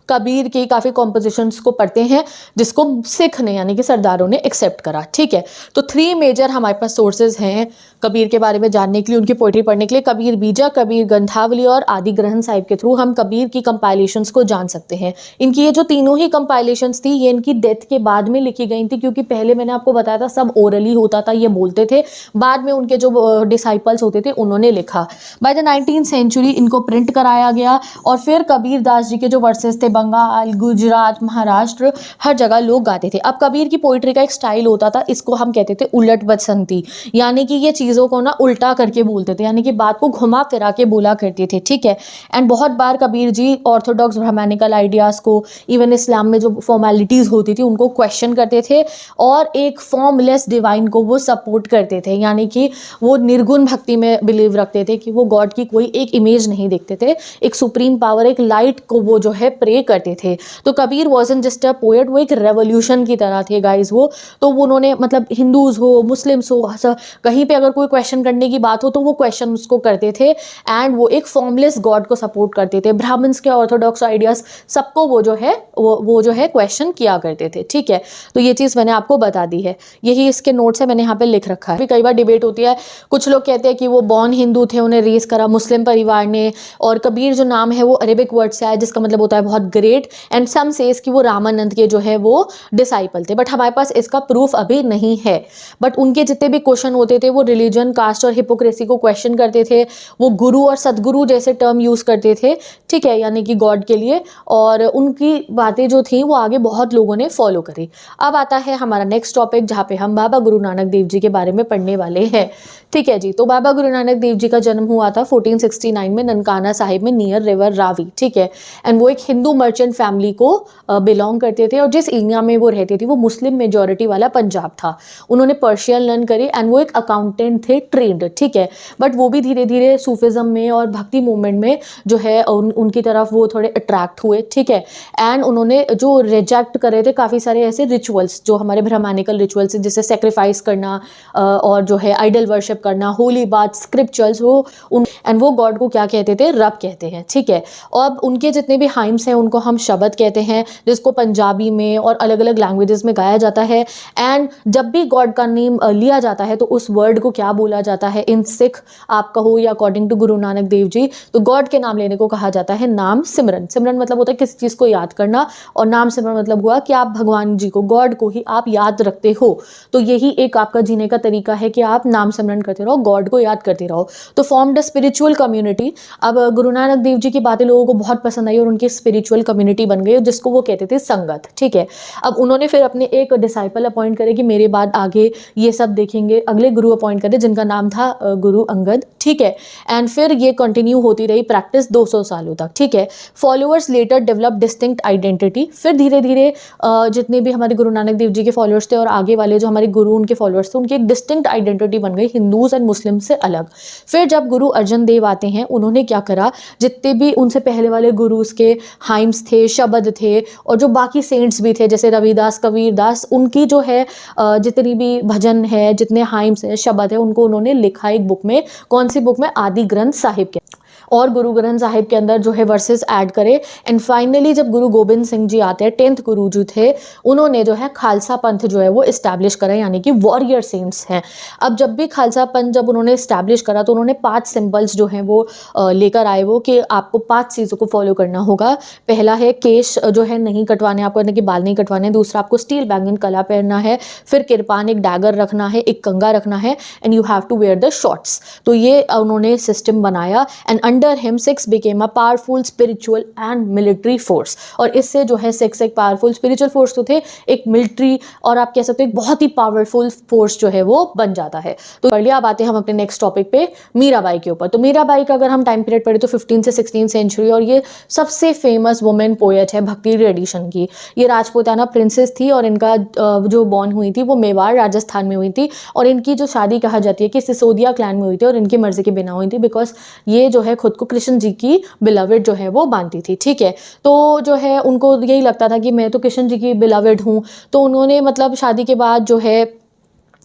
कबीर की काफ़ी कॉम्पोजिशंस को पढ़ते हैं, जिसको सिख ने यानी कि सरदारों ने एक्सेप्ट करा। ठीक है, तो 3 मेजर हमारे पास सोर्सेज हैं कबीर के बारे में जानने के लिए, उनकी पोइट्री पढ़ने के लिए। कबीर बीजा, कबीर ग्रंथावली और आदि ग्रंथ साहिब के थ्रू हम कबीर की कंपाइलेशंस को जान सकते हैं। इनकी ये जो तीनों ही कंपाइलेशंस थी ये इनकी डेथ के बाद में लिखी गई थी, क्योंकि पहले मैंने आपको बताया था सब ओरली होता था, ये बोलते थे। बाद में उनके जो डिसाइपल्स होते थे उन्होंने लिखा। बाय द 19th सेंचुरी इनको प्रिंट कराया गया, और फिर कबीर दास जी के जो वर्सेस थे बंगाल, गुजरात, महाराष्ट्र, हर जगह लोग गाते थे। अब कबीर की पोइट्री का एक स्टाइल होता था, इसको हम कहते थे उलट बसंती, यानी कि ये चीज़ों को ना उल्टा करके बोलते थे, यानी कि बात को घुमा फिरा के बोला करते थे। ठीक है, एंड बहुत बार Kabir ji Orthodox Brahminical ideas को, इवन इस्लाम में जो फॉर्मेलिटीज़ होती थी उनको क्वेश्चन करते थे, और एक फॉर्मलेस डिवाइन को वो सपोर्ट करते थे, यानी कि वो निर्गुण भक्ति में बिलीव रखते थे कि वो गॉड की कोई एक इमेज नहीं देखते थे, एक सुप्रीम पावर, एक लाइट को वो जो है प्रे करते थे। तो कबीर वॉजन जस्ट अ पोएट, वो एक रेवोल्यूशन की तरह थे गाइज वो। तो उन्होंने मतलब हिंदूज हो, मुस्लिम्स हो, कहीं पे अगर कोई क्वेश्चन करने की बात हो तो वो क्वेश्चन उसको करते थे, एंड वो एक फॉर्मलेस गॉड को सपोर्ट करते थे। ब्राह्मण्स के ऑर्थोडॉक्स आइडियाज सबको वो जो है क्वेश्चन किया करते थे। ठीक है, तो ये चीज़ मैंने आपको बता दी है, यही इसके नोट्स है, मैंने यहाँ पे लिख रखा है। कई बार डिबेट होती है, कुछ लोग कहते हैं कि वो बॉर्न हिंदू थे, उन्हें रेस करा मुस्लिम परिवार ने, और कबीर जो नाम है वो अरेबिक वर्ड से आया जिसका मतलब होता है बहुत ग्रेट, एंड सम सेज कि वो रामानंद के जो है वो डिसाइपल थे। बट हमारे पास इसका प्रूफ अभी नहीं है। बट उनके जितने भी क्वेश्चन होते थे वो रिलीजन, कास्ट और हिपोक्रेसी को क्वेश्चन करते थे। वो गुरु और सदगुरु जैसे टर्म यूज़ करते थे, ठीक है, यानी कि गॉड के लिए, और उनकी बातें जो थी वो आगे बहुत लोगों ने फॉलो करी। अब आता है हमारा नेक्स्ट टॉपिक, जहाँ पे हम बाबा गुरु नानक देव जी के बारे में पढ़ने वाले हैं। ठीक है जी, तो बाबा गुरु नानक देव जी का जन्म हुआ था 1469 में ननकाना साहिब में नियर रिवर रावी। ठीक है, एंड वो एक हिंदू मर्चेंट फैमिली को बिलोंग करते थे, और जिस एरिया में वो रहते थे वो मुस्लिम मेजॉरिटी वाला पंजाब था। उन्होंने पर्शियन लर्न करी, एंड वो एक अकाउंटेंट थे ट्रेंड। ठीक है, बट वो भी धीरे धीरे सूफिज्म में और भक्ति मूवमेंट में जो है उनकी तरफ वो थोड़े अट्रैक्ट हुए। ठीक है, एंड उन्होंने जो रिजेक्ट करे थे काफ़ी सारे ऐसे रिचुअल्स जो हमारे ब्राह्मणिकल रिचुअल्स, जैसे सेक्रीफाइस करना और जो है आइडल वर्शिप करना, होली बात, स्क्रिप्चुअल्स, वो गॉड को क्या कहते थे, रब कहते हैं। ठीक है, और अब उनके जितने भी हाइम्स हैं उनको हम शब्द कहते हैं, जिसको पंजाबी में और अलग अलग लैंग्वेजेस में गाया जाता है। एंड जब भी गॉड का नेम लिया जाता है तो उस वर्ड को क्या बोला जाता है, इन सिख आप कहो या अकॉर्डिंग टू गुरु नानक देव जी, तो गॉड के नाम लेने को कहा जाता है नाम सिमरन। सिमरन मतलब होता है किसी चीज़ को याद करना, और नाम सिमरन मतलब हुआ कि आप भगवान जी को, गॉड को ही आप याद रखते हो। तो यही एक आपका जीने का तरीका है कि आप नाम सिमरन करते रहो, गॉड को याद करते रहो। तो फॉर्म्ड अ स्पिरिचुअल कम्युनिटी। अब गुरु नानक देव जी की बातें लोगों को बहुत पसंद आई और उनकी स्पिरिचुअल कम्युनिटी बन गई जिसको वो कहते थे संगत, ठीक है। अब उन्होंने फिर अपने एक डिसाइपल अपॉइंट करे कि मेरे बाद आगे ये सब देखेंगे, अगले गुरु अपॉइंट करे जिनका नाम था गुरु अंगद, ठीक है। एंड फिर ये कंटिन्यू होती रही प्रैक्टिस 200 सालों तक, ठीक है। Followers later develop distinct identity, फिर धीरे धीरे जितने भी हमारे गुरु नानक देव जी के फॉलोअर्स थे और आगे वाले जो हमारे गुरु उनके फॉलोअर्स थे, उनकी एक डिस्टिंक्ट आइडेंटिटी बन गई हिंदूज एंड मुस्लिम से अलग। फिर जब गुरु अर्जन देव आते हैं, उन्होंने क्या करा, जितने भी उनसे पहले वाले गुरुज के हाइम्स थे, शब्द थे, और जो बाकी सेंट्स भी थे जैसे रविदास, कबीरदास, उनकी जो है जितनी भी भजन है, जितने हाइम्स है, शब्द है, उनको उन्होंने लिखा एक बुक में। कौन सी बुक में? आदि ग्रंथ साहिब के, और गुरु ग्रंथ साहिब के अंदर जो है वर्सेस ऐड करे। एंड फाइनली जब गुरु गोबिंद सिंह जी आते हैं, 10th गुरु जी थे, उन्होंने जो है खालसा पंथ जो है वो इस्टेब्लिश करा, यानी कि वॉरियर सेंट्स हैं। अब जब भी खालसा पंथ जब उन्होंने इस्टेब्लिश करा तो उन्होंने 5 सिंबल्स जो हैं वो लेकर आए, वो कि आपको 5 चीज़ों को फॉलो करना होगा। पहला है केश जो है नहीं कटवाने आपको, यानी कि बाल नहीं कटवाने। दूसरा, आपको स्टील बैंगन कला पहनना है। फिर किरपान, एक डैगर रखना है, एक कंगा रखना है, and you have to wear the shorts. तो ये उन्होंने सिस्टम बनाया, and under him Sikhs became a powerful spiritual and military force. और इससे जो है सिक्स एक पावरफुल स्पिरिचुअल फोर्स तो थे, एक मिलिट्री और आप कह सकते हो एक बहुत ही पावरफुल फोर्स जो है वो बन जाता है। तो कर लिया। अब आते हैं हम अपने नेक्स्ट टॉपिक पे, मीराबाई के ऊपर। तो मीराबाई का अगर हम टाइम पीरियड पढ़े तो 15 से 16 सेंचुरी, और ये सबसे फेमस वुमेन पोएट है भक्ति ट्रेडिशन की। ये राजपूताना प्रिंसेस थी और इनका जो बॉर्न हुई थी वो मेवाड़ राजस्थान में हुई थी, और इनकी जो शादी कहा जाती है कि सिसोदिया क्लैन में हुई थी और इनकी मर्जी के बिना हुई थी, बिकॉज ये जो है खुद को कृष्ण जी की बिलवेड जो है वो मानती थी, ठीक है। तो जो है उनको यही लगता था कि मैं तो कृष्ण जी की बिलवेड हूँ, तो उन्होंने मतलब शादी के बाद जो है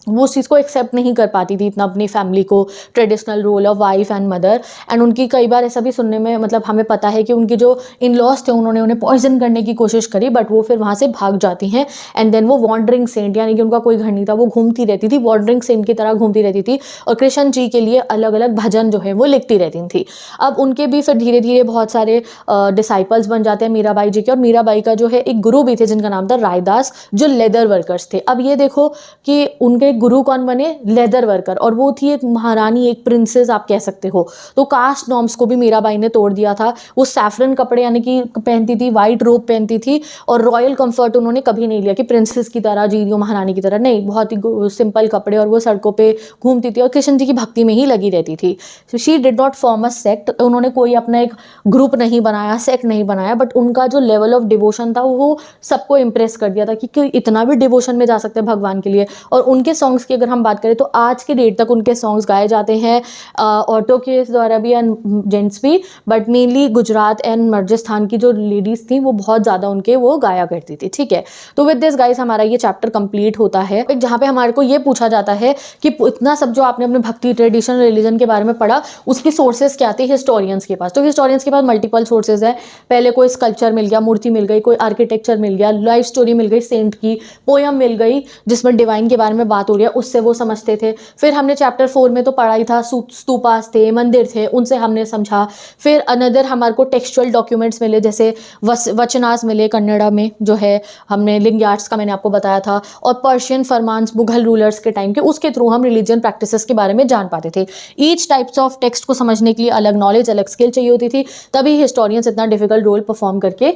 वो उस चीज़ को एक्सेप्ट नहीं कर पाती थी इतना अपनी फैमिली को, traditional role of wife and mother. And उनकी कई बार ऐसा भी सुनने में मतलब हमें पता है कि उनकी जो इन लॉज थे उन्होंने उन्हें पॉइजन करने की कोशिश करी, बट वो फिर वहाँ से भाग जाती हैं। एंड देन वो वॉन्डरिंग सेंट, यानी कि उनका कोई घर नहीं था, वो घूमती रहती थी, वॉन्डरिंग सेंट की तरह घूमती रहती थी, और कृष्ण जी के लिए अलग अलग भजन जो है वो लिखती रहती थी। अब उनके भी फिर धीरे धीरे बहुत सारे डिसाइपल्स बन जाते हैं मीराबाई जी के, और मीराबाई का जो है एक गुरु भी थे जिनका नाम था रायदास, जो लेदर वर्कर्स थे। अब ये देखो कि उनके गुरु कौन बने? लेदर वर्कर, और वो थी एक महारानी, एक प्रिंसेस आप कह सकते हो। तो कास्ट नॉर्म्स को भी मीराबाई ने तोड़ दिया था। वो सैफरन कपड़े यानी कि पहनती थी, वाइट रोब पहनती थी, और रॉयल कंफर्ट उन्होंने कभी नहीं लिया कि प्रिंसेस की तरह जी रही हो, महारानी की तरह नहीं, बहुत ही सिंपल कपड़े, और वो सड़कों पे घूमती थी और कृष्ण जी की भक्ति में ही लगी रहती थी। She did not form a sect, उन्होंने कोई अपना एक ग्रुप नहीं बनाया, सेक्ट नहीं बनाया, बट उनका जो लेवल ऑफ डिवोशन था वो सबको इंप्रेस कर दिया था कि इतना भी डिवोशन में जा सकते हैं भगवान के लिए। और उनके सॉन्ग्स की अगर हम बात करें तो आज के डेट तक उनके सॉन्ग्स गाए जाते हैं, औरतों के द्वारा भी एंड जेंट्स भी, but mainly Gujarat and Rajasthan की जो लेडीज थी वो बहुत ज़्यादा उनके वो गाया करती थी, ठीक है। तो विद दिस गाइस हमारा ये चैप्टर कंप्लीट होता है, जहाँ पे हमारे को ये पूछा जाता है कि इतना सब जो आपने अपने भक्ति ट्रेडिशन रिलीजन के बारे में पढ़ा, उसकी सोर्सेज क्या थे हिस्टोरियंस के पास? तो हिस्टोरियंस के पास मल्टीपल सोर्सेज है। पहले कोई स्कल्पचर मिल गया, मूर्ति मिल गई, कोई आर्किटेक्चर मिल गया, लाइफ स्टोरी मिल गई सेंट की, पोयम मिल गई जिसमें डिवाइन के बारे में बात हो रही है, उससे वो समझते थे। फिर हमने चैप्टर 4 में तो पढ़ा ही था, स्तूपास थे, मंदिर थे, उनसे हमने समझा। फिर अनदर हमारे को टेक्सचुअल डॉक्यूमेंट्स मिले, जैसे वचनास मिले कन्नड़ा में, जो है हमने लिंगायट्स का मैंने आपको बताया था, और पर्शियन फरमान्स मुगल रूलर्स के टाइम के, उसके थ्रू हम रिलीजियन प्रैक्टिसेस के बारे में जान पाते थे। ईच टाइप्स ऑफ टेक्स्ट को समझने के लिए अलग नॉलेज, अलग स्किल चाहिए होती थी, तभी हिस्टोरियंस इतना डिफिकल्ट रोल परफॉर्म करके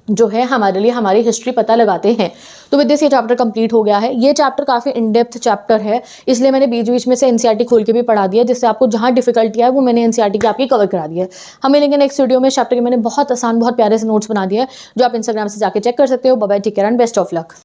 जो है हमारे लिए हमारी हिस्ट्री पता लगाते हैं। तो विद दिस ये चैप्टर कंप्लीट हो गया है। ये चैप्टर काफ़ी इन डेप्थ चैप्टर है, इसलिए मैंने बीच बीच में से एनसीईआरटी खोल के भी पढ़ा दिया, जिससे आपको जहाँ डिफिकल्टी है वो मैंने एनसीईआरटी की आपकी कवर करा दिया है। हम मिलेंगे नेक्स्ट वीडियो में। चैप्टर के मैंने बहुत आसान, बहुत प्यारे से नोट्स बना दिया है, जो आप इंस्टाग्राम से जाके चेक कर सकते हो। Bye bye, take care and best of luck.